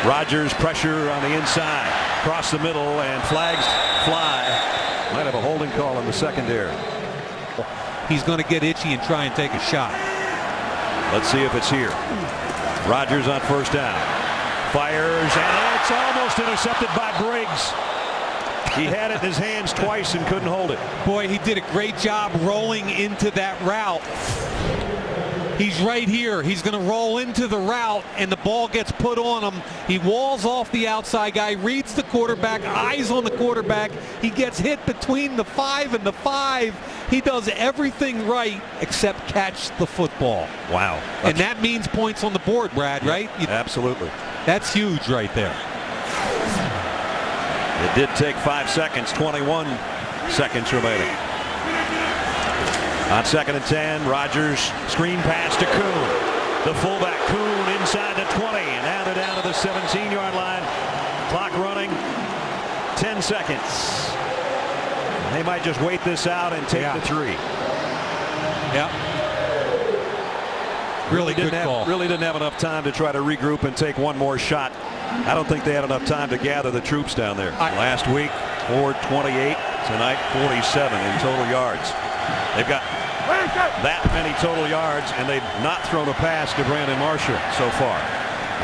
Rodgers pressure on the inside, across the middle, and flags fly. Might have a holding call in the secondary. He's going to get itchy and try and take a shot. Let's see if it's here. Rodgers on first down. Fires, and it's almost intercepted by Briggs. He had it in his hands twice and couldn't hold it. Boy, he did a great job rolling into that route. He's right here. He's going to roll into the route, and the ball gets put on him. He walls off the outside guy, reads the quarterback, eyes on the quarterback. He gets hit between the 5 and the 5. He does everything right except catch the football. Wow. And that means points on the board, Brad, right? Absolutely. That's huge right there. It did take 5 seconds, 21 seconds remaining. On 2nd and 10, Rodgers screen pass to Kuhn. The fullback Kuhn inside the 20, and now they're down to the 17-yard line. Clock running, 10 seconds. They might just wait this out and take the 3. Yep. Really good call. Really didn't have enough time to try to regroup and take one more shot. I don't think they had enough time to gather the troops down there. Last week, Ford 28. Tonight, 47 in total yards. They've got that many total yards, and they've not thrown a pass to Brandon Marshall so far.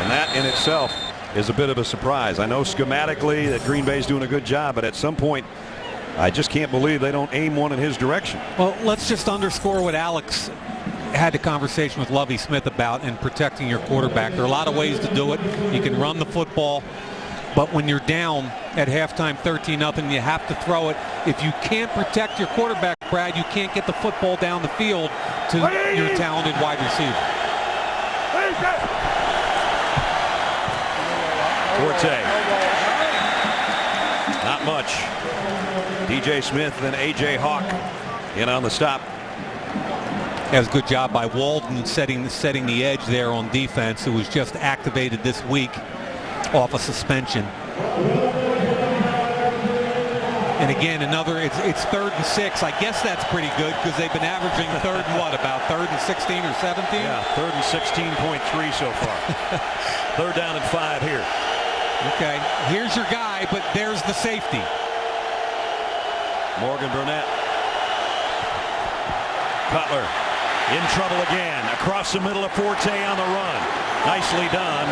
And that in itself is a bit of a surprise. I know schematically that Green Bay's doing a good job, but at some point, I just can't believe they don't aim one in his direction. Well, let's just underscore what Alex had a conversation with Lovie Smith about in protecting your quarterback. There are a lot of ways to do it. You can run the football, but when you're down at halftime 13-0, you have to throw it. If you can't protect your quarterback, Brad, you can't get the football down the field to your talented wide receiver. Forte. Not much. DJ Smith and A.J. Hawk in on the stop. That was a good job by Walden setting the edge there on defense, who was just activated this week off a suspension. And again, it's 3rd and 6. I guess that's pretty good because they've been averaging third and what, about 3rd and 16 or 17? Yeah, 3rd and 16.3 so far. 3rd down and 5 here. Okay, here's your guy, but there's the safety. Morgan Burnett. Cutler in trouble again. Across the middle of Forte on the run. Nicely done.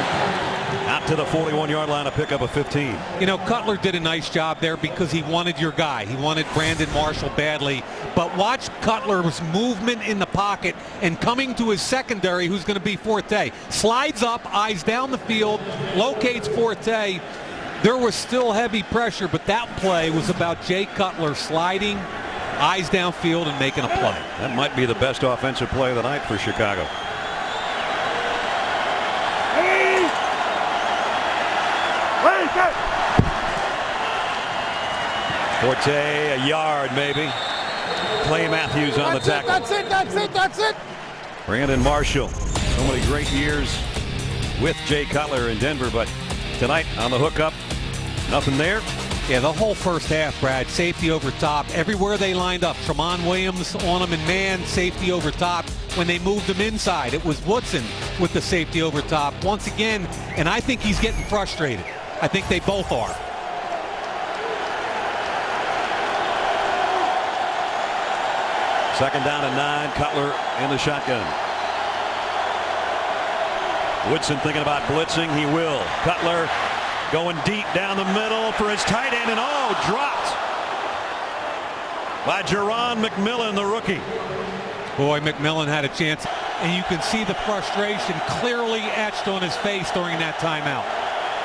Out to the 41-yard line, a pickup of 15. You know, Cutler did a nice job there because he wanted your guy. He wanted Brandon Marshall badly. But watch Cutler's movement in the pocket and coming to his secondary, who's going to be Forte. Slides up, eyes down the field, locates Forte. There was still heavy pressure, but that play was about Jay Cutler sliding, eyes downfield, and making a play. That might be the best offensive play of the night for Chicago. Forte, a yard maybe. Clay Matthews on the tackle. That's it. Brandon Marshall, so many great years with Jay Cutler in Denver, but tonight on the hookup, nothing there. Yeah, the whole first half, Brad, safety over top. Everywhere they lined up, Tramon Williams on him and man, safety over top. When they moved him inside, it was Woodson with the safety over top once again, and I think he's getting frustrated. I think they both are. Second down and 9. Cutler in the shotgun. Woodson thinking about blitzing. He will. Cutler going deep down the middle for his tight end, and dropped by Jerron McMillan, the rookie. Boy, McMillan had a chance, and you can see the frustration clearly etched on his face during that timeout.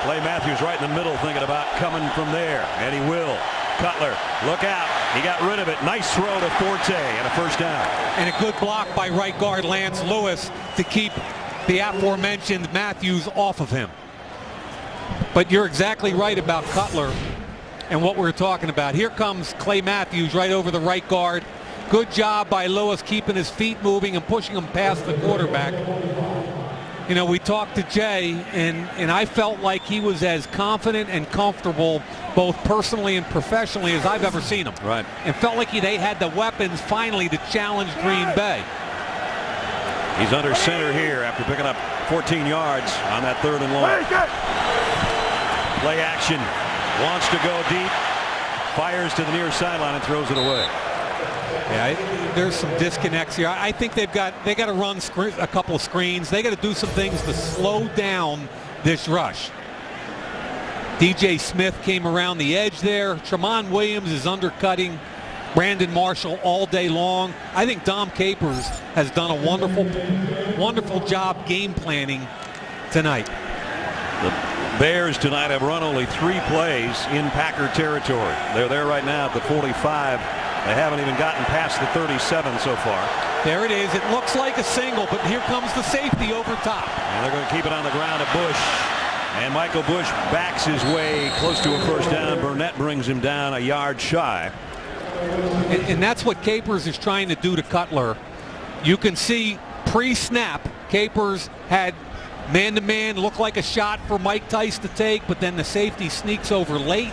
Clay Matthews right in the middle thinking about coming from there, and he will. Cutler, look out. He got rid of it. Nice throw to Forte and a first down. And a good block by right guard Lance Lewis to keep the aforementioned Matthews off of him. But you're exactly right about Cutler and what we're talking about. Here comes Clay Matthews right over the right guard. Good job by Lewis keeping his feet moving and pushing him past the quarterback. You know, we talked to Jay, and I felt like he was as confident and comfortable both personally and professionally as I've ever seen him. Right. And felt like they had the weapons finally to challenge Green Bay. He's under center here after picking up 14 yards on that 3rd and long. Play action. Wants to go deep. Fires to the near sideline and throws it away. Yeah, there's some disconnects here. I think they got to run a couple of screens. They got to do some things to slow down this rush. DJ Smith came around the edge there. Tramon Williams is undercutting Brandon Marshall all day long. I think Dom Capers has done a wonderful job game planning tonight. The Bears tonight have run only 3 plays in Packer territory. They're there right now at the 45. They haven't even gotten past the 37 so far. There it is. It looks like a single, but here comes the safety over top. And they're going to keep it on the ground at Bush. And Michael Bush backs his way close to a first down. Burnett brings him down a yard shy. And that's what Capers is trying to do to Cutler. You can see pre-snap, Capers had man-to-man, looked like a shot for Mike Tice to take, but then the safety sneaks over late.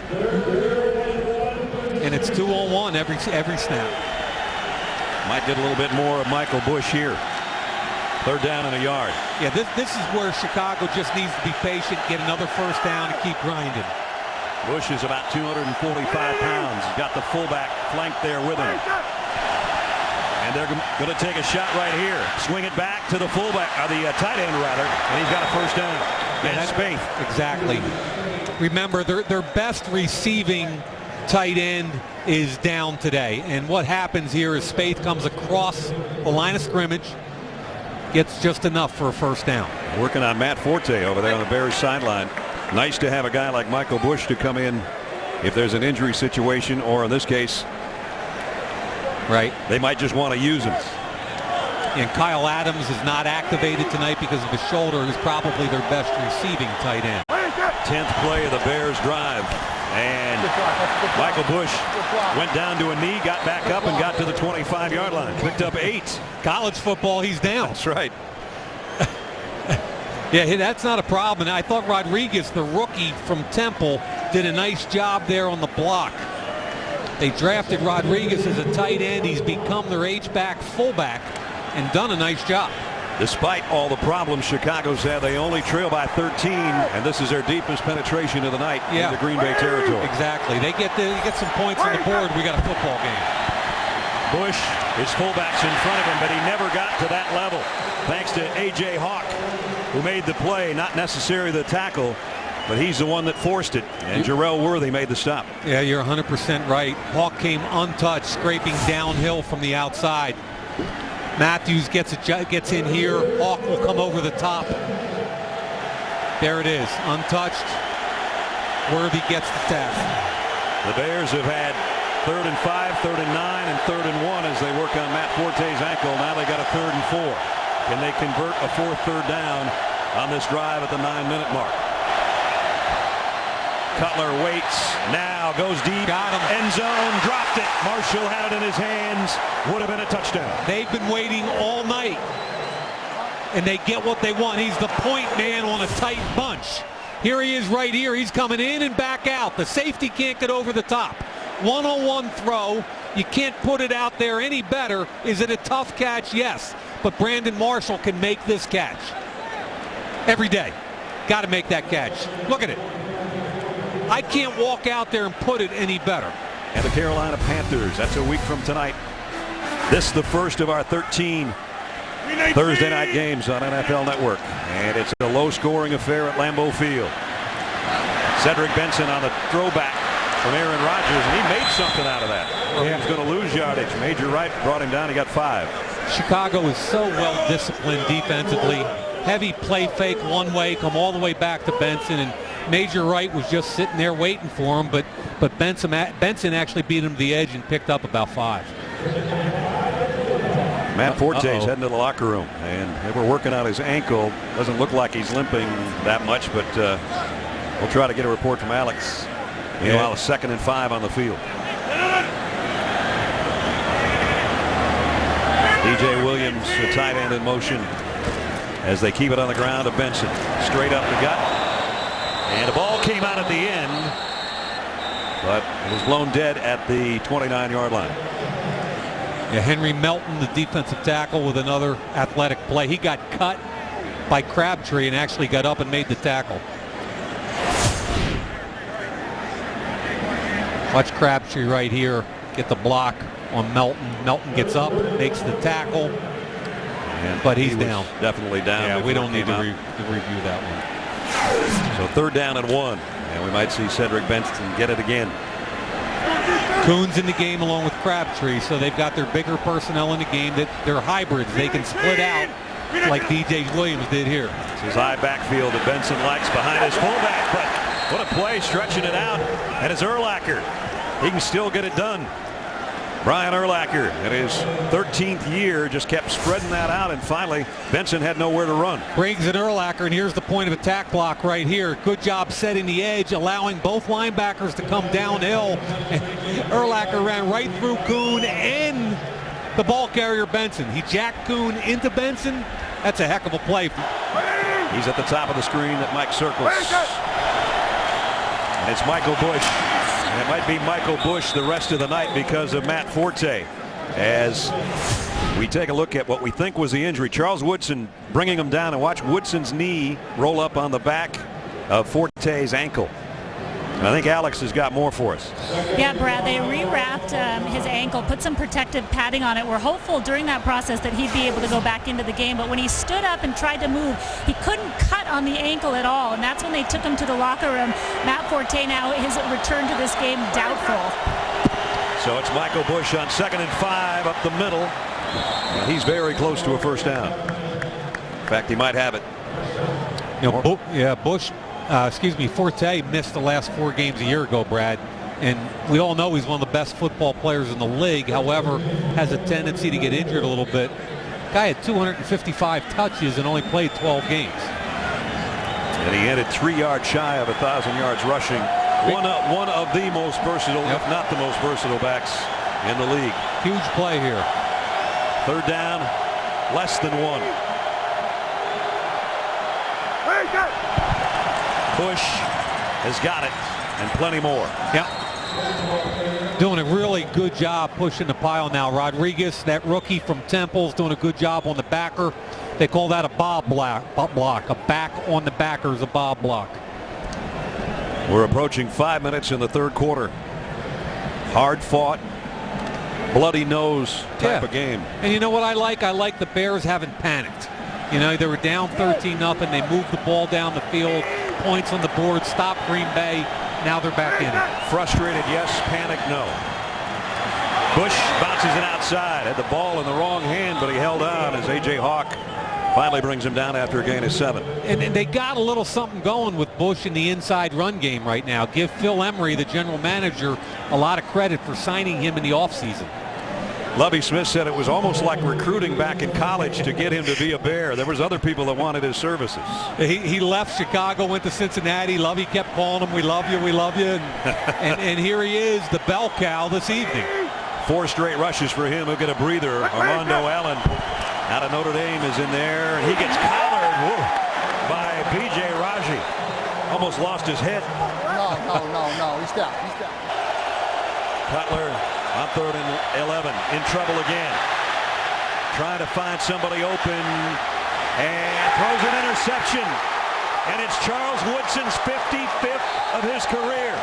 And it's 2-on-1 every snap. Might get a little bit more of Michael Bush here. 3rd down and a yard. Yeah, this is where Chicago just needs to be patient, get another first down, and keep grinding. Bush is about 245 pounds. He's got the fullback flanked there with him. And they're going to take a shot right here. Swing it back to the fullback, or the tight end rather, and he's got a first down. Yeah, that's Spaeth. Exactly. Remember, their best receiving tight end is down today. And what happens here is Spaeth comes across the line of scrimmage, gets just enough for a first down. Working on Matt Forte over there on the Bears sideline. Nice to have a guy like Michael Bush to come in if there's an injury situation, or in this case, right, they might just want to use him. And Kyle Adams is not activated tonight because of his shoulder. He's probably their best receiving tight end. 10th play of the Bears drive. And Michael Bush went down to a knee, got back up, and got to the 25-yard line. Picked up 8. College football, he's down. That's right. Yeah, that's not a problem. And I thought Rodriguez, the rookie from Temple, did a nice job there on the block. They drafted Rodriguez as a tight end. He's become their H-back fullback and done a nice job. Despite all the problems Chicago's had, they only trail by 13, and this is their deepest penetration of the night in the Green Bay territory. Exactly. They get some points on the board. We got a football game. Bush, his fullback's in front of him, but he never got to that level. Thanks to A.J. Hawk, who made the play, not necessarily the tackle, but he's the one that forced it. And Jarrell Worthy made the stop. Yeah, you're 100% right. Hawk came untouched, scraping downhill from the outside. Matthews gets in here. Hawk will come over the top. There it is, untouched. Worthy gets the tackle. The Bears have had 3rd and 5, 3rd and 9, and 3rd and 1 as they work on Matt Forte's ankle. Now they got a 3rd and 4. Can they convert a 4th 3rd down on this drive at the 9-minute mark? Cutler waits, now goes deep, got him. End zone, dropped it. Marshall had it in his hands, would have been a touchdown. They've been waiting all night, and they get what they want. He's the point man on a tight bunch. Here he is right here. He's coming in and back out. The safety can't get over the top. 1-on-1 throw. You can't put it out there any better. Is it a tough catch? Yes. But Brandon Marshall can make this catch every day. Got to make that catch. Look at it. I can't walk out there and put it any better. And the Carolina Panthers, that's a week from tonight, This is the first of our 13 Thursday night games on NFL Network, and it's a low-scoring affair at Lambeau Field. Cedric Benson on the throwback from Aaron Rodgers, and he made something out of that. Well, he was going to lose yardage. Major Wright brought him down. He got 5. Chicago is so well disciplined defensively. Heavy play fake one way, come all the way back to Benson, and Major Wright was just sitting there waiting for him, but Benson actually beat him to the edge and picked up about 5. Matt Forte's heading to the locker room, and they were working on his ankle. Doesn't look like he's limping that much, but we'll try to get a report from Alex. Meanwhile, 2nd and 5 on the field. DJ Williams, the tight end, in motion as they keep it on the ground to Benson. Straight up the gut. And the ball came out at the end, but it was blown dead at the 29-yard line. Yeah, Henry Melton, the defensive tackle, with another athletic play. He got cut by Crabtree and actually got up and made the tackle. Watch Crabtree right here get the block on Melton. Melton gets up, makes the tackle, but he's down. Definitely down. Yeah, we don't need to review that one. So 3rd down and 1, and we might see Cedric Benson get it again. Kuhn's in the game along with Crabtree, so they've got their bigger personnel in the game. That they're hybrids. They can split out like DJ Williams did here. It's his high backfield that Benson likes behind his fullback, but what a play, stretching it out. And it's Urlacher. He can still get it done. Brian Urlacher, in his 13th year, just kept spreading that out, and finally Benson had nowhere to run. Briggs and Urlacher, and here's the point of attack block right here. Good job setting the edge, allowing both linebackers to come downhill. Urlacher ran right through Kuhn and the ball carrier Benson. He jacked Kuhn into Benson. That's a heck of a play. He's at the top of the screen that Mike circles. And it's Michael Bush. And it might be Michael Bush the rest of the night because of Matt Forte. As we take a look at what we think was the injury, Charles Woodson bringing him down, and watch Woodson's knee roll up on the back of Forte's ankle. And I think Alex has got more for us. Yeah, Brad, they rewrapped his ankle, put some protective padding on it. We're hopeful during that process that he'd be able to go back into the game, but when he stood up and tried to move, he couldn't cut on the ankle at all, and that's when they took him to the locker room. Matt Forte now, his return to this game, doubtful. So it's Michael Bush on 2nd and 5 up the middle. And he's very close to a 1st down. In fact, he might have it. Forte missed the last 4 games a year ago, Brad. And we all know he's one of the best football players in the league. However, has a tendency to get injured a little bit. Guy had 255 touches and only played 12 games. And he ended 3 yards shy of 1,000 yards rushing. One of the most versatile, if not the most versatile backs in the league. Huge play here. 3rd down, less than 1. Bush has got it, and plenty more. Yeah. Doing a really good job pushing the pile now. Rodriguez, that rookie from Temple's, doing a good job on the backer. They call that a bob block. A back on the backer is a bob block. We're approaching 5 minutes in the 3rd quarter. Hard fought, bloody nose type of game. And you know what I like? I like the Bears haven't panicked. You know, they were down 13-0. They moved the ball down the field. Points on the board, stop Green Bay. Now they're back in it. Frustrated, yes. Panic, no. Bush bounces it outside. Had the ball in the wrong hand, but he held on as A.J. Hawk finally brings him down after a gain of 7. And they got a little something going with Bush in the inside run game right now. Give Phil Emery, the general manager, a lot of credit for signing him in the offseason. Lovie Smith said it was almost like recruiting back in college to get him to be a Bear. There was other people that wanted his services. He left Chicago, went to Cincinnati. Lovie kept calling him, we love you, we love you. And here he is, the bell cow this evening. 4 straight rushes for him. He'll get a breather. Armando Allen out of Notre Dame is in there. And he gets collared by B.J. Raji. Almost lost his head. No. He's down. Cutler on 3rd and 11, in trouble again. Trying to find somebody open and throws an interception. And it's Charles Woodson's 55th of his career.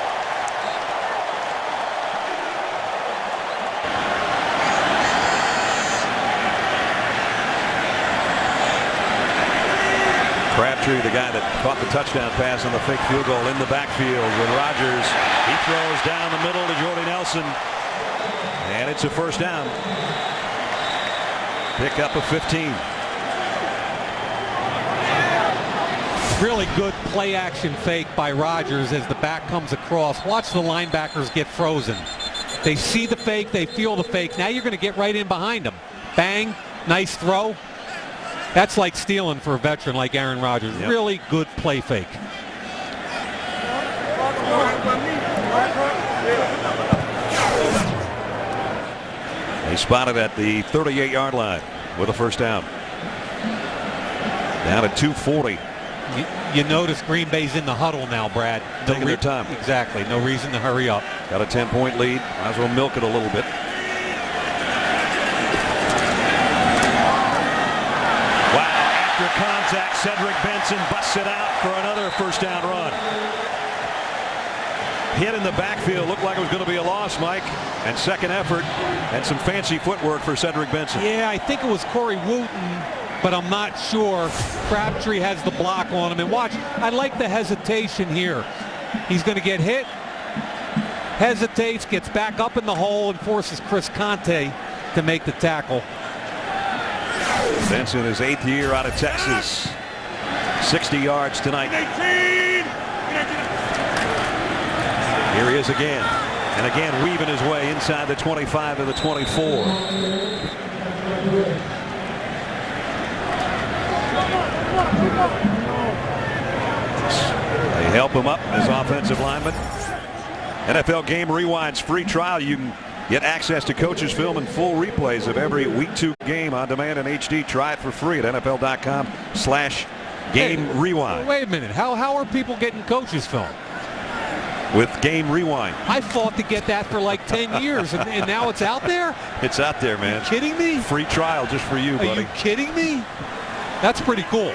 Crabtree, the guy that caught the touchdown pass on the fake field goal in the backfield with Rodgers. He throws down the middle to Jordy Nelson. And it's a first down. Pick up a 15. Really good play action fake by Rodgers as the back comes across. Watch the linebackers get frozen. They see the fake, they feel the fake. Now you're going to get right in behind them. Bang, nice throw. That's like stealing for a veteran like Aaron Rodgers. Yep. Really good play fake. He spotted at the 38-yard line with a first down. Down at 2:40. You notice Green Bay's in the huddle now, Brad. Taking their time. Exactly. No reason to hurry up. Got a 10-point lead. Might as well milk it a little bit. Wow. After contact, Cedric Benson busts it out for another first down run. Hit in the backfield. Looked like it was going to be a loss, Mike. And second effort and some fancy footwork for Cedric Benson. Yeah, I think it was Corey Wooten, but I'm not sure. Crabtree has the block on him. And watch, I like the hesitation here. He's going to get hit, hesitates, gets back up in the hole, and forces Chris Conte to make the tackle. Benson, his 8th year out of Texas. 60 yards tonight. Here he is again. And again weaving his way inside the 25 to the 24. They help him up as offensive lineman. NFL Game Rewind's free trial. You can get access to coaches' film and full replays of every Week 2 game on demand in HD. Try it for free at NFL.com/Game Rewind. Wait a minute. How are people getting coaches' film? With Game Rewind. I fought to get that for like 10 years, and now it's out there? It's out there, man. Are you kidding me? Free trial just for you, buddy. Are you kidding me? That's pretty cool.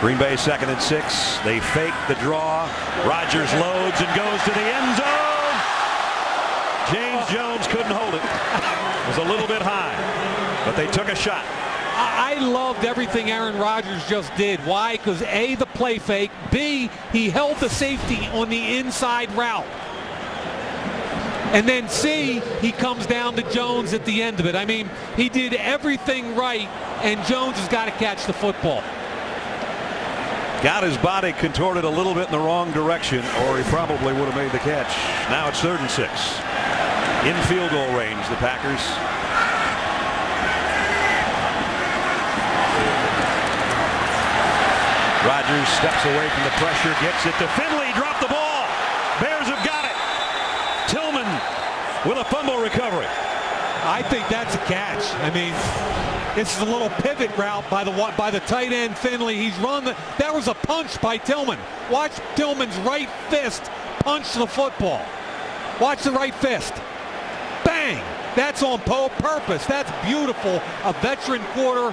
Green Bay 2nd and 6. They fake the draw. Rodgers loads and goes to the end zone. James Jones couldn't hold it. It was a little bit high, but they took a shot. I loved everything Aaron Rodgers just did. Why? Because A, the play fake. B, he held the safety on the inside route. And then C, he comes down to Jones at the end of it. I mean, he did everything right, and Jones has got to catch the football. Got his body contorted a little bit in the wrong direction, or he probably would have made the catch. Now it's 3rd and 6. In field goal range, the Packers. Rodgers steps away from the pressure, gets it to Finley, dropped the ball. Bears have got it. Tillman with a fumble recovery. I think that's a catch. I mean, this is a little pivot route by the tight end Finley. He's run that was a punch by Tillman. Watch Tillman's right fist punch the football. Watch the right fist. Bang! That's on purpose. That's beautiful. A veteran quarter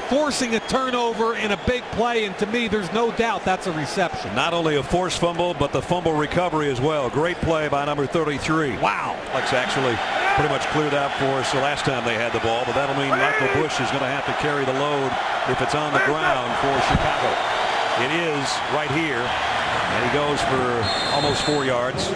forcing a turnover in a big play, and to me there's no doubt that's a reception. Not only a forced fumble, but the fumble recovery as well. Great play by number 33. Wow. Alex actually pretty much cleared out for us the last time they had the ball, but that'll mean Michael Bush is going to have to carry the load if it's on the ground for Chicago. It is right here, and he goes for almost 4 yards.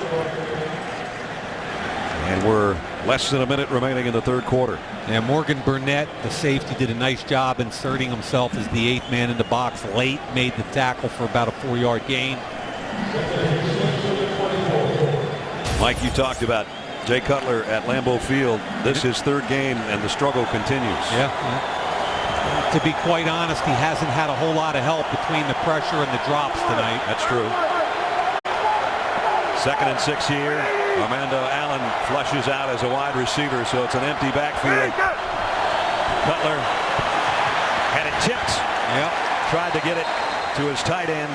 And we're less than a minute remaining in the 3rd quarter. Yeah, Morgan Burnett, the safety, did a nice job inserting himself as the 8th man in the box late, made the tackle for about a 4-yard gain. Mike, you talked about Jay Cutler at Lambeau Field. This is his 3rd game, and the struggle continues. Yeah. To be quite honest, he hasn't had a whole lot of help between the pressure and the drops tonight. That's true. 2nd and 6 here. Armando Allen flushes out as a wide receiver, so it's an empty backfield. Cutler had it tipped. Yep. Tried to get it to his tight end.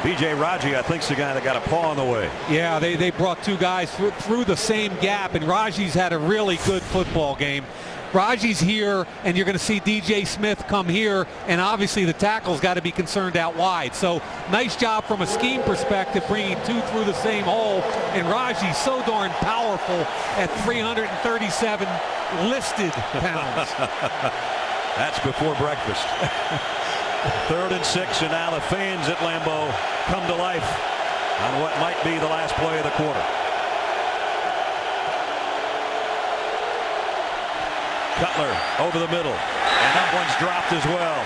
B.J. Raji, I think, is the guy that got a paw on the way. Yeah, they brought 2 guys through the same gap, and Raji's had a really good football game. Raji's here, and you're going to see DJ Smith come here, and obviously the tackle's got to be concerned out wide. So nice job from a scheme perspective, bringing 2 through the same hole, and Raji's so darn powerful at 337 listed pounds. That's before breakfast. 3rd and 6, and now the fans at Lambeau come to life on what might be the last play of the quarter. Cutler over the middle, and that one's dropped as well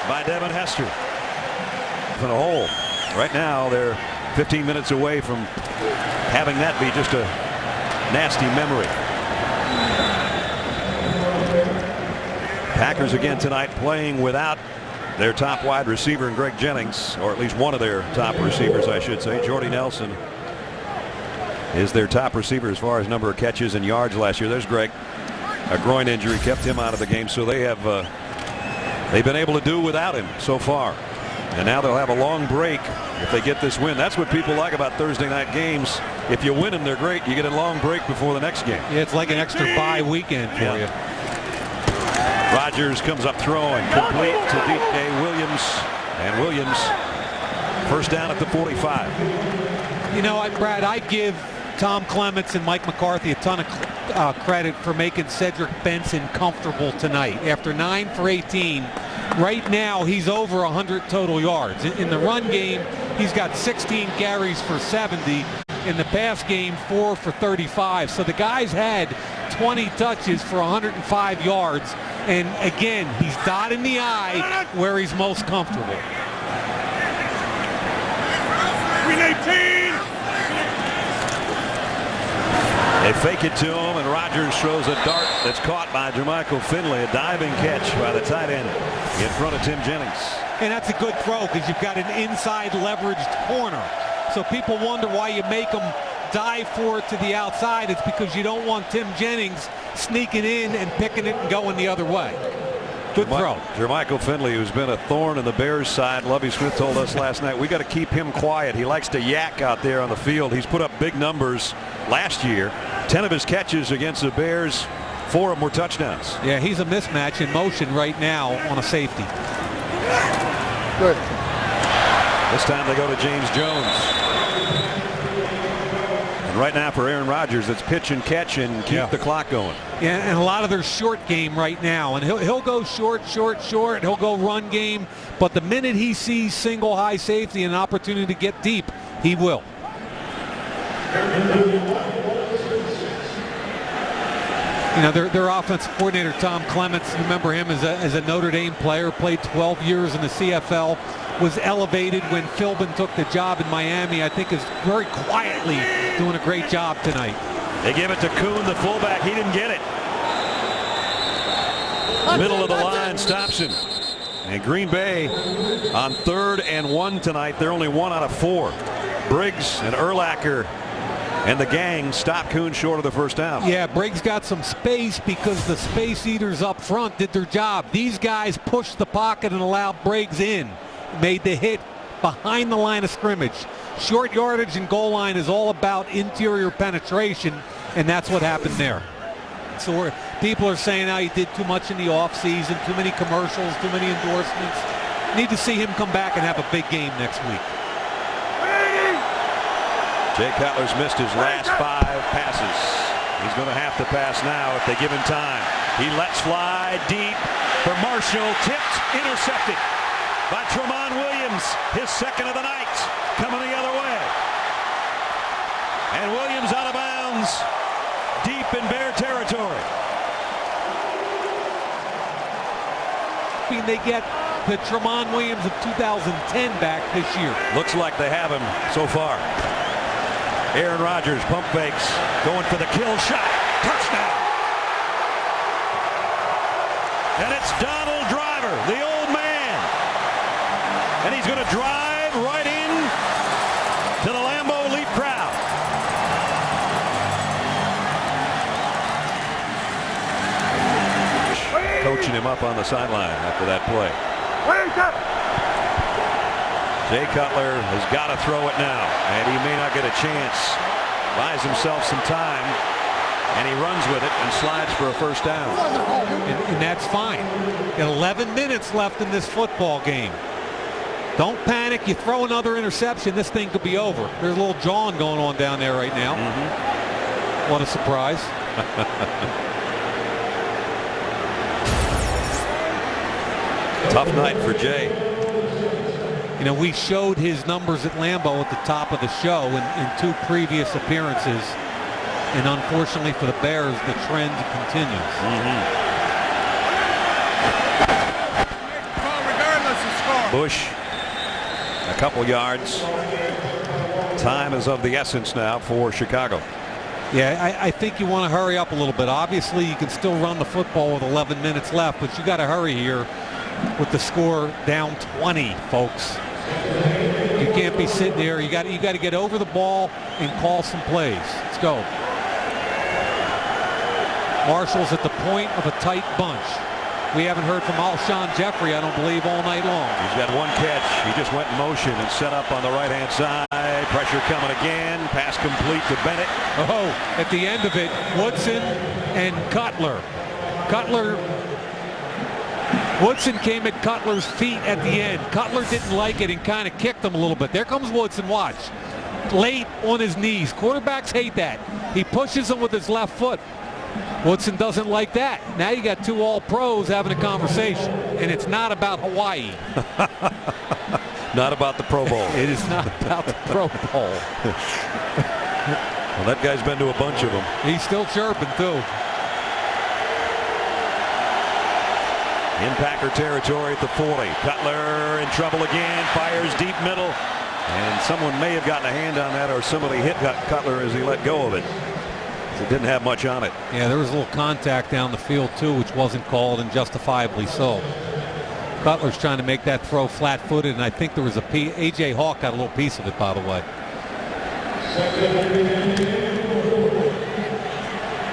by Devin Hester. In a hole. Right now they're 15 minutes away from having that be just a nasty memory. Packers again tonight playing without their top wide receiver, Greg Jennings, or at least one of their top receivers, I should say. Jordy Nelson is their top receiver as far as number of catches and yards last year. There's Greg. A groin injury kept him out of the game, so they've been able to do without him so far. And now they'll have a long break if they get this win. That's what people like about Thursday night games. If you win them, they're great. You get a long break before the next game. Yeah, it's like an extra bye weekend for you. Rodgers comes up throwing, complete to D.A. Williams, and Williams first down at the 45. You know, Brad, I give Tom Clements and Mike McCarthy a ton of credit for making Cedric Benson comfortable tonight. After 9 for 18, right now he's over 100 total yards. In the run game, he's got 16 carries for 70. In the pass game, 4 for 35. So the guy's had 20 touches for 105 yards. And again, he's dotting the I where he's most comfortable. Green 18. They fake it to him, and Rodgers throws a dart that's caught by Jermichael Finley. A diving catch by the tight end in front of Tim Jennings. And that's a good throw because you've got an inside leveraged corner. So people wonder why you make them dive for it to the outside. It's because you don't want Tim Jennings sneaking in and picking it and going the other way. Good throw. Jermichael Finley, who's been a thorn in the Bears' side. Lovie Smith told us last night, we got to keep him quiet. He likes to yak out there on the field. He's put up big numbers last year. 10 of his catches against the Bears, 4 of them were touchdowns. Yeah, he's a mismatch in motion right now on a safety. Good. This time they go to James Jones. And right now for Aaron Rodgers, it's pitch and catch and keep the clock going. Yeah, and a lot of their short game right now. And he'll go short. He'll go run game. But the minute he sees single high safety and an opportunity to get deep, he will. You know, their offensive coordinator, Tom Clements, remember him as a Notre Dame player, played 12 years in the CFL, was elevated when Philbin took the job in Miami. I think is very quietly doing a great job tonight. They give it to Kuhn, the fullback. He didn't get it. Middle of the line stops him. And Green Bay on 3rd and 1 tonight. They're only 1 out of 4. Briggs and Urlacher and the gang stopped Kuhn short of the first down. Yeah, Briggs got some space because the space eaters up front did their job. These guys pushed the pocket and allowed Briggs in. Made the hit behind the line of scrimmage. Short yardage and goal line is all about interior penetration, and that's what happened there. So people are saying now he did too much in the offseason, too many commercials, too many endorsements. Need to see him come back and have a big game next week. Jay Cutler's missed his last 5 passes. He's going to have to pass now if they give him time. He lets fly deep for Marshall. Tipped, intercepted by Tramon Williams. His second of the night coming the other way. And Williams out of bounds deep in Bear territory. I mean, they get the Tramon Williams of 2010 back this year. Looks like they have him so far. Aaron Rodgers pump fakes, going for the kill shot. Touchdown. And it's Donald Driver, the old man. And he's going to drive right in to the Lambeau Leap crowd. Coaching him up on the sideline after that play. Jay Cutler has got to throw it now, and he may not get a chance. Buys himself some time, and he runs with it and slides for a first down. And that's fine. 11 minutes left in this football game. Don't panic. You throw another interception, this thing could be over. There's a little jawing going on down there right now. What a surprise. Tough night for Jay. You know, we showed his numbers at Lambeau at the top of the show in 2 previous appearances. And unfortunately for the Bears, the trend continues. Regardless of score. Bush, a couple yards. Time is of the essence now for Chicago. Yeah, I think you want to hurry up a little bit. Obviously, you can still run the football with 11 minutes left, but you got to hurry here with the score down 20, folks. You can't be sitting there. You got to get over the ball and call some plays. Let's go. Marshall's at the point of a tight bunch. We haven't heard from Alshon Jeffrey, I don't believe, all night long. He's got one catch. He just went in motion and set up on the right-hand side. Pressure coming again. Pass complete to Bennett. Oh, at the end of it, Woodson and Cutler. Woodson came at Cutler's feet at the end. Cutler didn't like it and kind of kicked him a little bit. There comes Woodson, watch. Late on his knees. Quarterbacks hate that. He pushes him with his left foot. Woodson doesn't like that. Now you got 2 all-pros having a conversation, and it's not about Hawaii. Not about the Pro Bowl. It is not about the Pro Bowl. Well, that guy's been to a bunch of them. He's still chirping, too. In Packer territory at the 40. Cutler in trouble again. Fires deep middle. And someone may have gotten a hand on that, or somebody hit Cutler as he let go of it. It didn't have much on it. Yeah, there was a little contact down the field, too, which wasn't called, and justifiably so. Cutler's trying to make that throw flat-footed, and I think there was A.J. Hawk got a little piece of it, by the way.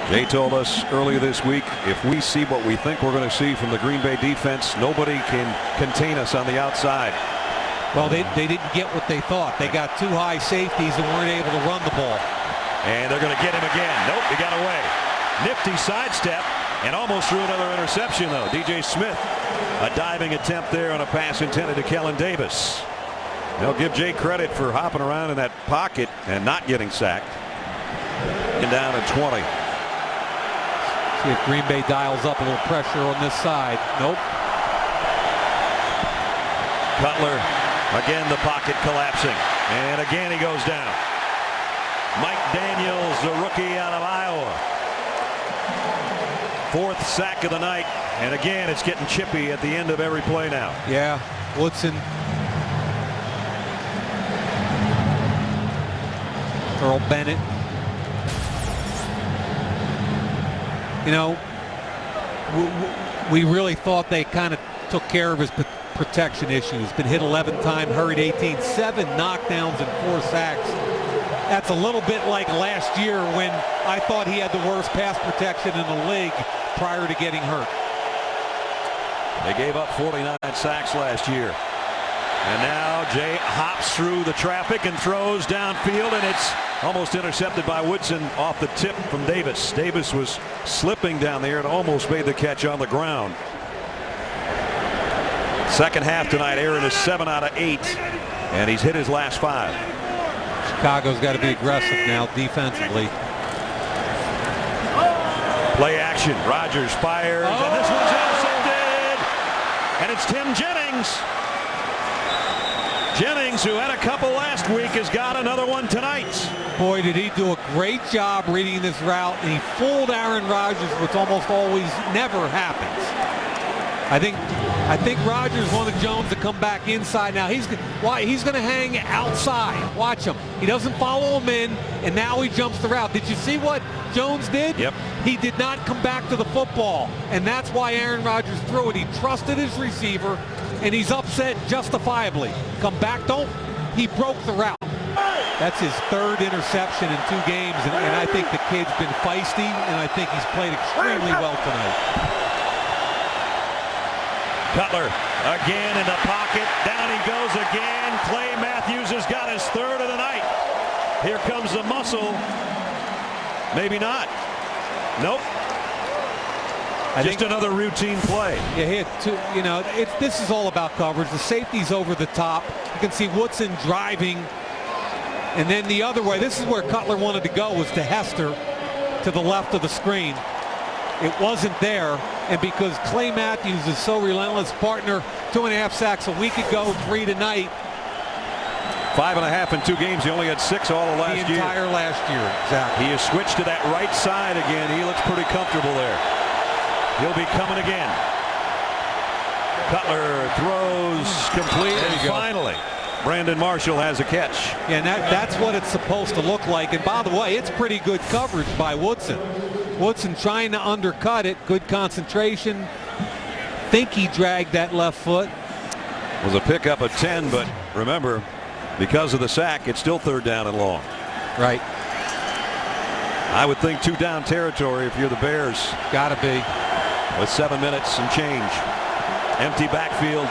Jay told us earlier this week, if we see what we think we're going to see from the Green Bay defense, nobody can contain us on the outside. Well, they didn't get what they thought. They got 2 high safeties and weren't able to run the ball. And they're going to get him again. Nope, he got away. Nifty sidestep and almost threw another interception, though. DJ Smith, a diving attempt there on a pass intended to Kellen Davis. They'll give Jay credit for hopping around in that pocket and not getting sacked. And down at 20. See if Green Bay dials up a little pressure on this side. Nope. Cutler, again the pocket collapsing. And again he goes down. Mike Daniels, the rookie out of Iowa. 4th sack of the night. And again, it's getting chippy at the end of every play now. Yeah, Woodson. Earl Bennett. You know, we really thought they kind of took care of his protection issues. Been hit 11 times, hurried 18, 7 knockdowns and 4 sacks. That's a little bit like last year when I thought he had the worst pass protection in the league prior to getting hurt. They gave up 49 sacks last year. And now Jay hops through the traffic and throws downfield, and it's almost intercepted by Woodson off the tip from Davis. Davis was slipping down there and almost made the catch on the ground. Second half tonight, Aaron is 7 out of 8, and he's hit his last 5. Chicago's got to be aggressive now defensively. Play action. Rodgers fires, and this one's intercepted. And it's Tim Jennings. Jennings, who had a couple last week, has got another one tonight. Boy, did he do a great job reading this route, and he fooled Aaron Rodgers, which almost always never happens. I think Rodgers wanted Jones to come back inside. Now he's going to hang outside. Watch him. He doesn't follow him in, and now he jumps the route. Did you see what Jones did? Yep. He did not come back to the football, and that's why Aaron Rodgers threw it. He trusted his receiver, and he's upset justifiably. Come back, he broke the route. That's his 3rd interception in 2 games, and I think the kid's been feisty, and I think he's played extremely well tonight. Cutler again in the pocket. Down he goes again. Clay Matthews has got his 3rd of the night. Here comes the muscle. Maybe not. Nope. Just another routine play. Yeah, he had 2. You know, this is all about coverage. The safety's over the top. You can see Woodson driving. And then the other way, this is where Cutler wanted to go, was to Hester to the left of the screen. It wasn't there. and because Clay Matthews is so relentless, partner, 2.5 sacks a week ago, 3 tonight. 5.5 in 2 games. He only had 6 all of last year. The entire last year, exactly. He has switched to that right side again. He looks pretty comfortable there. He'll be coming again. Cutler throws complete, and finally, Brandon Marshall has a catch. Yeah, and that's what it's supposed to look like. And by the way, it's pretty good coverage by Woodson. Woodson trying to undercut it. Good concentration. Think he dragged that left foot. It was a pickup of 10, but remember, because of the sack, it's still 3rd down and long. Right. I would think 2 down territory if you're the Bears. Gotta be. With 7 minutes and change. Empty backfield.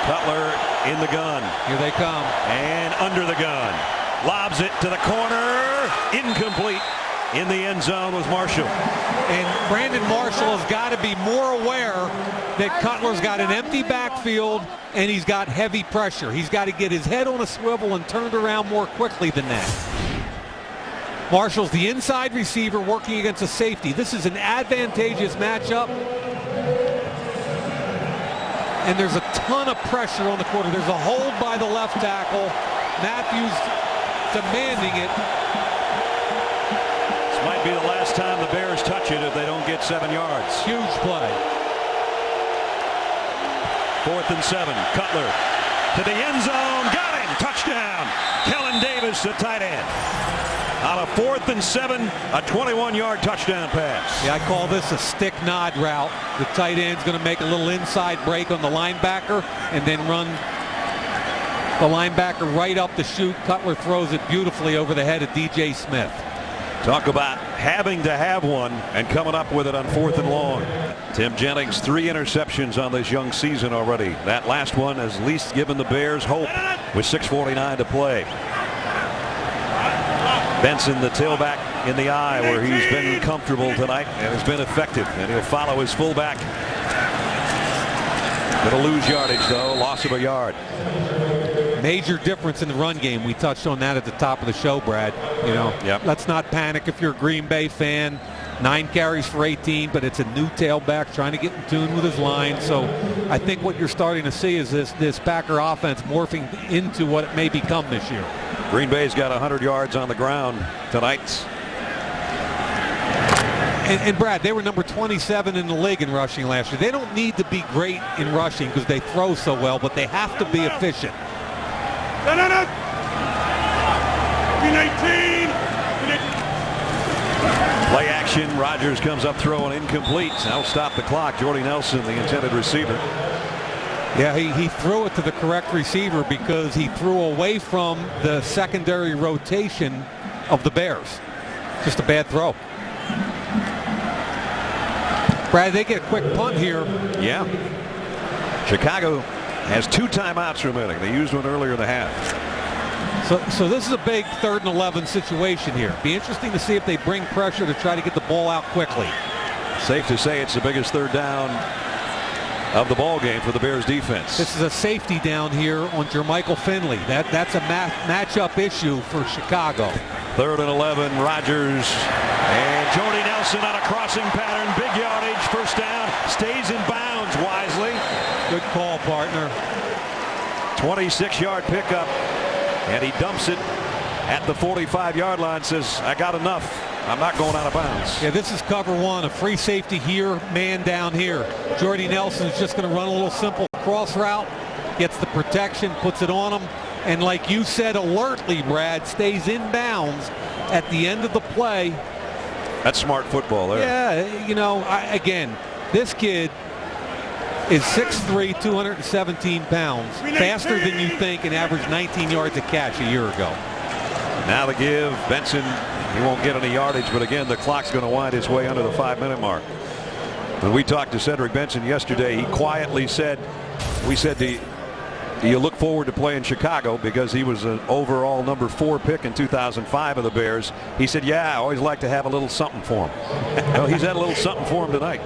Cutler in the gun. Here they come. And under the gun. Lobs it to the corner. Incomplete. In the end zone was Marshall. And Brandon Marshall has got to be more aware that Cutler's got an empty backfield and he's got heavy pressure. He's got to get his head on a swivel and turned around more quickly than that. Marshall's the inside receiver working against a safety. This is an advantageous matchup. And there's a ton of pressure on the quarter. There's a hold by the left tackle. Matthews demanding it. This might be the last time the Bears touch it if they don't get 7 yards. Huge play. 4th and 7. Cutler to the end zone. Got him. Touchdown. Kellen Davis, the tight end. On a 4th and 7, a 21-yard touchdown pass. Yeah, I call this a stick nod route. The tight end's going to make a little inside break on the linebacker and then run the linebacker right up the chute. Cutler throws it beautifully over the head of DJ Smith. Talk about having to have one and coming up with it on 4th and long. Tim Jennings, 3 interceptions on this young season already. That last one has at least given the Bears hope with 6:49 to play. Benson, the tailback, in the eye where he's been comfortable tonight and has been effective, and he'll follow his fullback. Going to lose yardage, though. Loss of a yard. Major difference in the run game. We touched on that at the top of the show, Brad. You know, Let's not panic if you're a Green Bay fan. 9 carries for 18, but it's a new tailback trying to get in tune with his line. So I think what you're starting to see is this Packer offense morphing into what it may become this year. Green Bay's got 100 yards on the ground tonight. And Brad, they were number 27 in the league in rushing last year. They don't need to be great in rushing because they throw so well, but they have to be efficient. No. 18. Play action. Rodgers comes up throwing incomplete. That'll stop the clock. Jordy Nelson, the intended receiver. Yeah, he threw it to the correct receiver because he threw away from the secondary rotation of the Bears. Just a bad throw. Brad, they get a quick punt here. Yeah. Chicago has 2 timeouts remaining. They used one earlier in the half. So this is a big 3rd and 11 situation here. Be interesting to see if they bring pressure to try to get the ball out quickly. Safe to say it's the biggest 3rd down of the ball game for the Bears defense. This is a safety down here on Jermichael Finley. That's a matchup issue for Chicago. 3rd and 11. Rodgers and Jordy Nelson on a crossing pattern. Big yardage. 1st down. Stays in bounds wisely. Good call, partner. 26-yard pickup. And he dumps it at the 45-yard line. Says, I got enough. I'm not going out of bounds. Yeah, this is cover 1. A free safety here, man down here. Jordy Nelson's just going to run a little simple cross route. Gets the protection, puts it on him. And like you said alertly, Brad, stays in bounds at the end of the play. That's smart football there. Yeah, you know, again, this kid is 6'3", 217 pounds, faster than you think, and averaged 19 yards a catch a year ago. Now the give. Benson, he won't get any yardage, but again, the clock's going to wind its way under the 5-minute mark. When we talked to Cedric Benson yesterday, he quietly said, we said, do you look forward to playing Chicago? Because he was an overall number 4 pick in 2005 of the Bears. He said, yeah, I always like to have a little something for him. Well, he's had a little something for him tonight.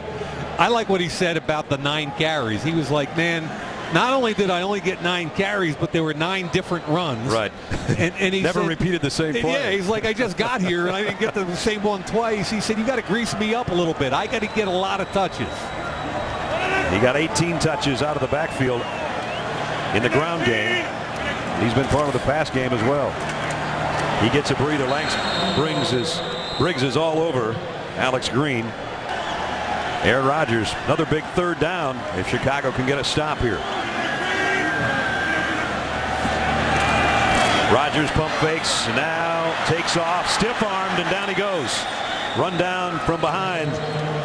I like what he said about the 9 carries. He was like, man, not only did I only get 9 carries, but there were 9 different runs. Right. And he never said, repeated the same play. Yeah, he's like, I just got here and I didn't get the same one twice. He said, you got to grease me up a little bit. I got to get a lot of touches. He got 18 touches out of the backfield in the ground game. He's been part of the pass game as well. He gets a breather. Briggs is all over Alex Green. Aaron Rodgers, another big third down if Chicago can get a stop here. Rodgers pump fakes, now takes off, stiff-armed, and down he goes. Run down from behind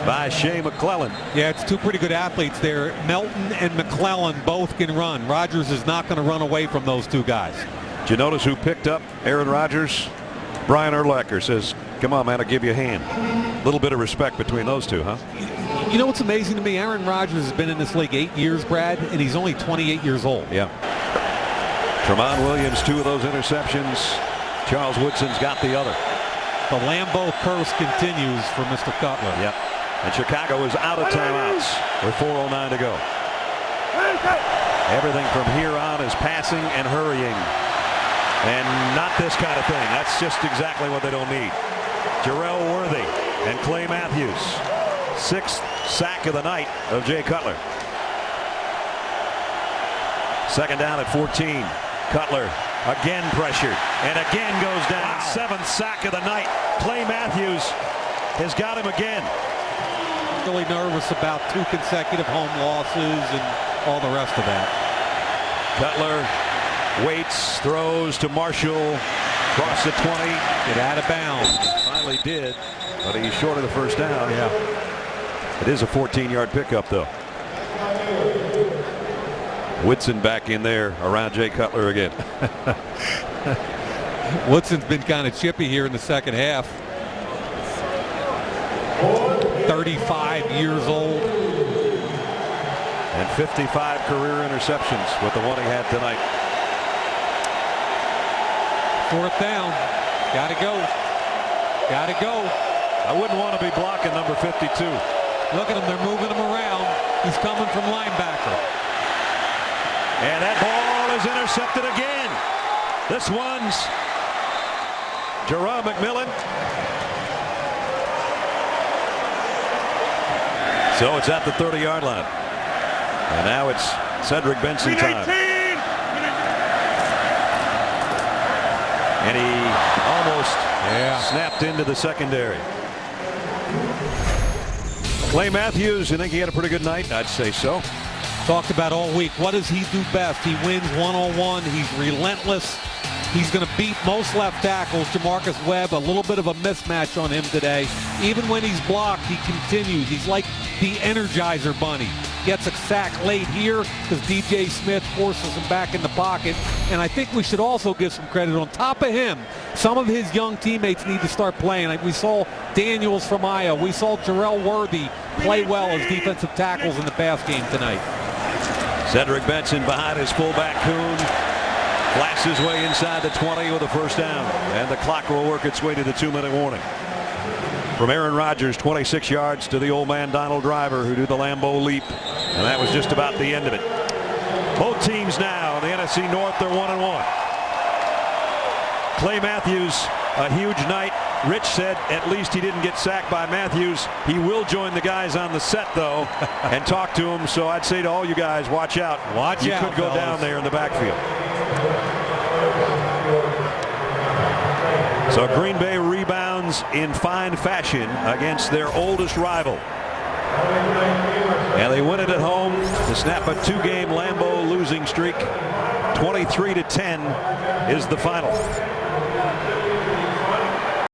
by Shea McClellan. Yeah, it's 2 pretty good athletes there. Melton and McClellan both can run. Rodgers is not going to run away from those 2 guys. Did you notice who picked up Aaron Rodgers? Brian Urlacher says, come on, man, I'll give you a hand. A little bit of respect between those 2, huh? You know what's amazing to me? Aaron Rodgers has been in this league 8 years, Brad, and he's only 28 years old. Yeah. Tramon Williams, 2 of those interceptions. Charles Woodson's got the other. The Lambeau curse continues for Mr. Cutler. Yep. And Chicago is out of timeouts with 4:09 to go. Everything from here on is passing and hurrying. And not this kind of thing. That's just exactly what they don't need. Jarrell Worthy and Clay Matthews. 6th sack of the night of Jay Cutler. 2nd down at 14. Cutler again pressured and again goes down. 7th sack of the night. Clay Matthews has got him again. Really nervous about 2 consecutive home losses and all the rest of that. Cutler waits, throws to Marshall, across the 20. Get out of bounds. Finally did, but he's short of the first down. Yeah. It is a 14-yard pickup, though. Woodson back in there around Jay Cutler again. Woodson's been kind of chippy here in the second half. 35 years old. And 55 career interceptions with the one he had tonight. 4th down. Gotta go. Gotta go. I wouldn't want to be blocking number 52. Look at him. They're moving him around. He's coming from linebacker. And that ball is intercepted again. This one's Jerome McMillan. So it's at the 30-yard line. And now it's Cedric Benson time. And he almost snapped into the secondary. Clay Matthews, you think he had a pretty good night? I'd say so. Talked about all week. What does he do best? He wins one-on-one. He's relentless. He's going to beat most left tackles. Jamarcus Webb, a little bit of a mismatch on him today. Even when he's blocked, he continues. He's like the Energizer Bunny. Gets a sack late here because DJ Smith forces him back in the pocket. And I think we should also give some credit on top of him. Some of his young teammates need to start playing. Like we saw Daniels from Iowa. We saw Jarrell Worthy play well as defensive tackles in the pass game tonight. Cedric Benson behind his fullback Kuhn. Blasts his way inside the 20 with a first down. And the clock will work its way to the 2-minute warning. From Aaron Rodgers, 26 yards to the old man Donald Driver, who did the Lambeau leap. And that was just about the end of it. Both teams now in the NFC North, they're 1-1. Clay Matthews, a huge night. Rich said at least he didn't get sacked by Matthews. He will join the guys on the set, though, and talk to them. So I'd say to all you guys, watch out. Watch out, could go fellas. down there in the backfield. So Green Bay rebounds in fine fashion against their oldest rival. And they win it at home to snap a 2-game Lambeau losing streak. 23-10 is the final.